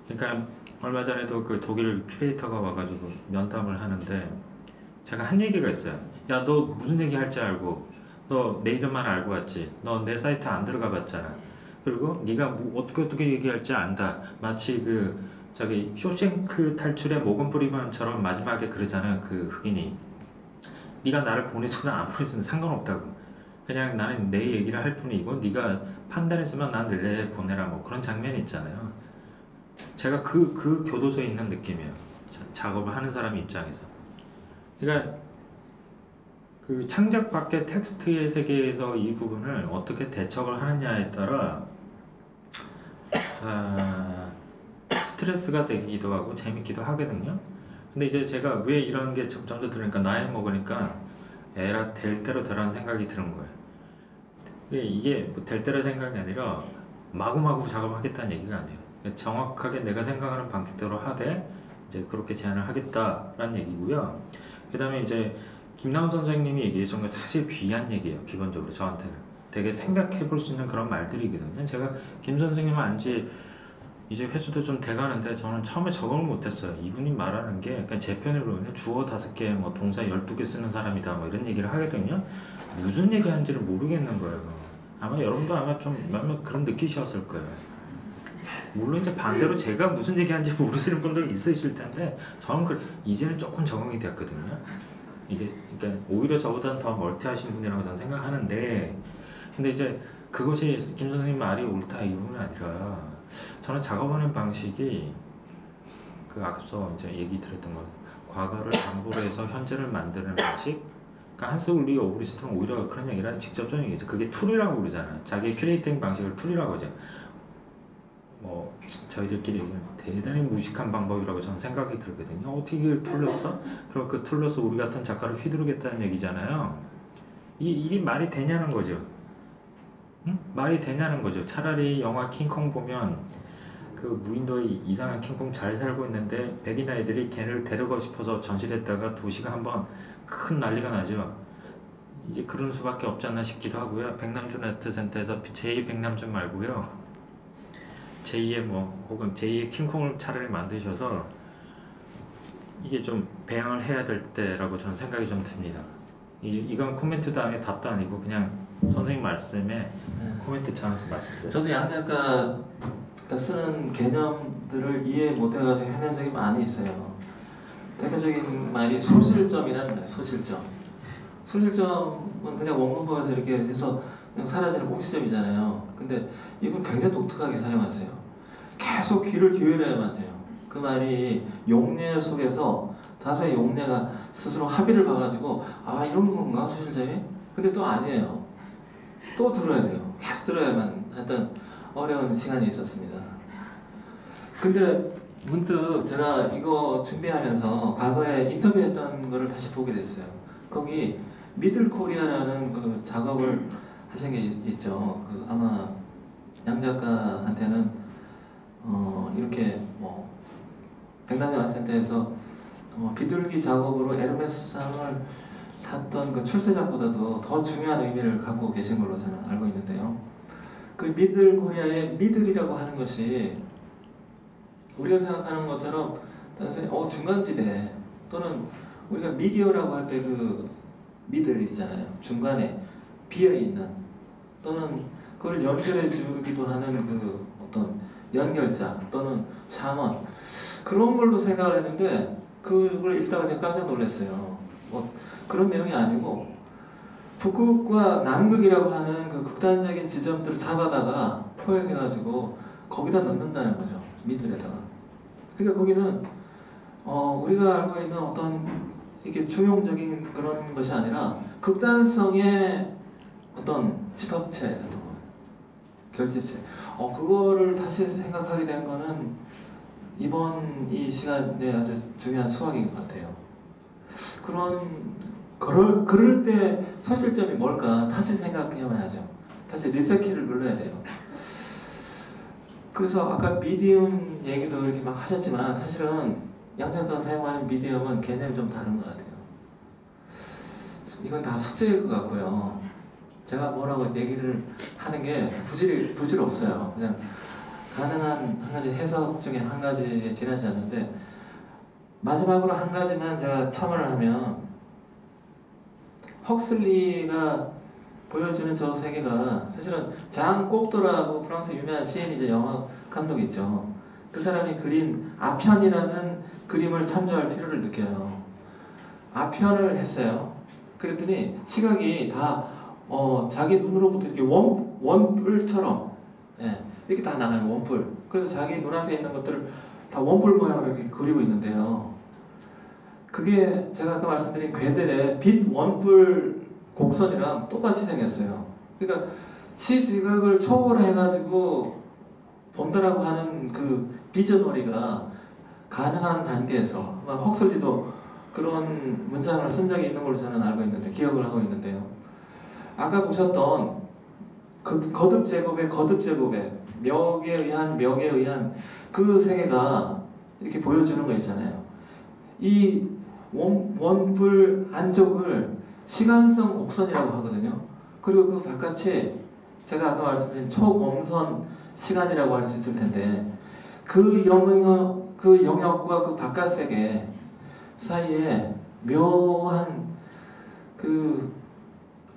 그러니까 얼마 전에도 그 독일 큐레이터가 와가지고 면담을 하는데 제가 한 얘기가 있어요. 야, 너 무슨 얘기 할지 알고, 너 내 이름만 알고 왔지, 너 내 사이트 안 들어가 봤잖아, 그리고 네가 어떻게 얘기할지 안다. 마치 그 저기 쇼생크 탈출의 모건 프리먼처럼 마지막에 그러잖아요. 그 흑인이 네가 나를 보내주든 안 보내주든 상관없다고, 그냥 나는 내 얘기를 할 뿐이고 네가 판단했으면 난 내 보내라, 뭐 그런 장면이 있잖아요. 제가 그 교도소에 있는 느낌이에요. 작업을 하는 사람 입장에서. 그러니까 그 창작 밖의 텍스트의 세계에서 이 부분을 어떻게 대처를 하느냐에 따라 스트레스가 되기도 하고 재밌기도 하거든요. 근데 이제 제가 왜 이런 게 점점 더 들으니까 나이 먹으니까 에라 될 대로 되라는 생각이 드는 거예요. 이게 뭐 될 대로 생각이 아니라 마구마구 작업하겠다는 얘기가 아니에요. 정확하게 내가 생각하는 방식대로 하되 이제 그렇게 제안을 하겠다라는 얘기고요. 그 다음에 이제 김나훈 선생님이 얘기해준 건 사실 귀한 얘기예요. 기본적으로 저한테는 되게 생각해 볼 수 있는 그런 말들이거든요. 제가 김 선생님을 안지 이제 회수도 좀 돼가는데 저는 처음에 적응을 못했어요. 이분이 말하는 게 그냥 제 편으로는 주어 5개, 뭐 동사 12개 쓰는 사람이다 뭐 이런 얘기를 하거든요. 무슨 얘기하는지를 모르겠는 거예요. 아마 여러분도 아마 좀 몇몇 그런 느끼셨을 거예요. 물론 이제 반대로 제가 무슨 얘기하는지 모르시는 분들 있으실 텐데 저는 이제는 조금 적응이 됐거든요. 이제 그러니까 오히려 저보다는 더 멀티하신 분이라고 저는 생각하는데, 근데 이제 그것이 김 선생님 말이 옳다 이 부분이 아니라 저는 작업하는 방식이 그 앞서 이제 얘기 드렸던 거 과거를 담보로 해서 현재를 만드는 방식. 그러니까 한스 울리 오브리스트는 오히려 그런 얘기를 직접적인 얘기죠. 그게 툴이라고 그러잖아요. 자기 큐레이팅 방식을 툴이라고 하죠. 뭐 저희들끼리 얘기하면 대단히 무식한 방법이라고 저는 생각이 들거든요. 어떻게 이걸 툴로써? 그럼 그 툴로써 우리 같은 작가를 휘두르겠다는 얘기잖아요. 이게 말이 되냐는 거죠. 응? 말이 되냐는 거죠. 차라리 영화 킹콩 보면 그 무인도에 이상한 킹콩 잘 살고 있는데 백인 아이들이 걔를 데려가고 싶어서 전시됐다가 도시가 한번 큰 난리가 나죠. 이제 그런 수밖에 없지 않나 싶기도 하고요. 백남준 아트센터에서 제2 백남준 말고요. 제2의 뭐 혹은 제2의 킹콩을 차라리 만드셔서 이게 좀 배양을 해야 될 때라고 저는 생각이 좀 듭니다. 이건 코멘트도 아니고 답도 아니고 그냥 선생님 말씀에 코멘트 차원에서 말씀드려요. 저도 양 작가가 쓰는 개념들을 이해 못해가지고 헤맨 적이 많이 있어요. 대표적인 말이 소실점이라는 말이에요. 소실점. 소실점은 그냥 원문법에서 이렇게 해서 그냥 사라지는 꼭지점이잖아요. 근데 이분 굉장히 독특하게 사용하세요. 계속 귀를 기울여야만 돼요. 그 말이 용례 속에서 다수의 용례가 스스로 합의를 봐가지고 아 이런 건가 소실점이? 근데 또 아니에요. 또 들어야 돼요. 계속 들어야만 하여튼 어려운 시간이 있었습니다. 근데 문득 제가 이거 준비하면서 과거에 인터뷰했던 거를 다시 보게 됐어요. 거기 미들 코리아라는 그 작업을 하신 게 있죠. 그 아마 양 작가한테는 이렇게 뭐 백남준 아트센터에서 비둘기 작업으로 에르메스상을 탔던 그 출세작보다도 더 중요한 의미를 갖고 계신 걸로 저는 알고 있는데요. 그 미들 코리아의 미들이라고 하는 것이 우리가 생각하는 것처럼 단순히 중간지대 또는 우리가 미디어라고 할 때 그 미들 있잖아요. 중간에 비어있는 또는 그걸 연결해 주기도 하는 그 어떤 연결자 또는 상원 그런 걸로 생각을 했는데 그걸 읽다가 제가 깜짝 놀랐어요. 뭐 그런 내용이 아니고 북극과 남극이라고 하는 그 극단적인 지점들을 잡아다가 포획해가지고 거기다 넣는다는 거죠. 미들에다가. 그러니까 거기는 우리가 알고 있는 어떤 이게 중용적인 그런 것이 아니라 극단성의 어떤 집합체 같은 거, 결집체. 그거를 다시 생각하게 된 거는 이번 이 시간에 아주 중요한 수학인 것 같아요. 그럴 때 소실점이 뭘까 다시 생각해야죠. 다시 리셋키를 눌러야 돼요. 그래서 아까 미디움 얘기도 이렇게 막 하셨지만 사실은 양 작가가 사용하는 미디움은 개념이 좀 다른 것 같아요. 이건 다 숙제일 것 같고요. 제가 뭐라고 얘기를 하는 게 부질이 없어요. 그냥 가능한 한 가지 해석 중에 한 가지에 지나지 않는데 마지막으로 한 가지만 제가 첨언을 하면 헉슬리가 보여주는 저 세계가 사실은 장 꼭도라고 프랑스 유명한 시인이죠. 영화 감독 있죠. 그 사람이 그린 아편이라는 그림을 참조할 필요를 느껴요. 아편을 했어요. 그랬더니 시각이 다 자기 눈으로부터 이렇게 원뿔처럼 이렇게 다 나가요. 원뿔. 그래서 자기 눈앞에 있는 것들을 다 원뿔 모양으로 이렇게 그리고 있는데요. 그게 제가 아까 말씀드린 괴델의 빛 원뿔 곡선이랑 똑같이 생겼어요. 그러니까 시지각을 초월해가지고 본다라고 하는 그 비전놀이가 가능한 단계에서 헉슬리도 그런 문장을 쓴 적이 있는 걸로 저는 알고 있는데 기억을 하고 있는데요. 아까 보셨던 거듭 제곱의 멱에 의한 그 세계가 이렇게 보여주는 거 있잖아요. 이 원뿔 안쪽을 시간성 곡선이라고 하거든요. 그리고 그 바깥이 제가 아까 말씀드린 초공선 시간이라고 할 수 있을 텐데 그 영역과 그 바깥 세계 사이에 묘한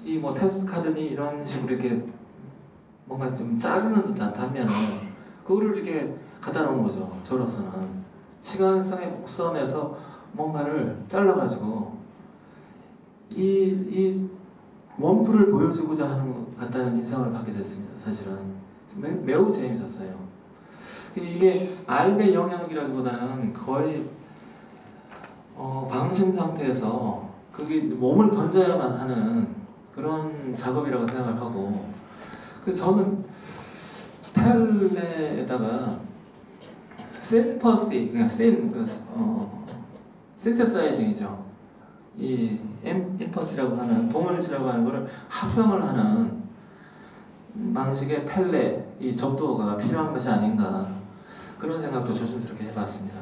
이 뭐 테스트 카드니 이런 식으로 이렇게 뭔가 좀 자르는 듯한 단면을 그거를 이렇게 갖다 놓은 거죠. 저로서는 시간상의 곡선에서 뭔가를 잘라가지고 이 원풀을 보여주고자 하는 것 같다는 인상을 받게 됐습니다. 사실은 매우 재밌었어요. 이게 알베 영역이라기보다는 거의 방심 상태에서 그게 몸을 던져야만 하는 그런 작업이라고 생각을 하고, 그래서 저는 텔레에다가 심퍼시, 그러니까 신세사이징이죠. 이 임퍼시라고 하는 동물치라고 하는 거를 합성을 하는 방식의 텔레 이 접두어가 필요한 것이 아닌가 그런 생각도 조심스럽게 해봤습니다.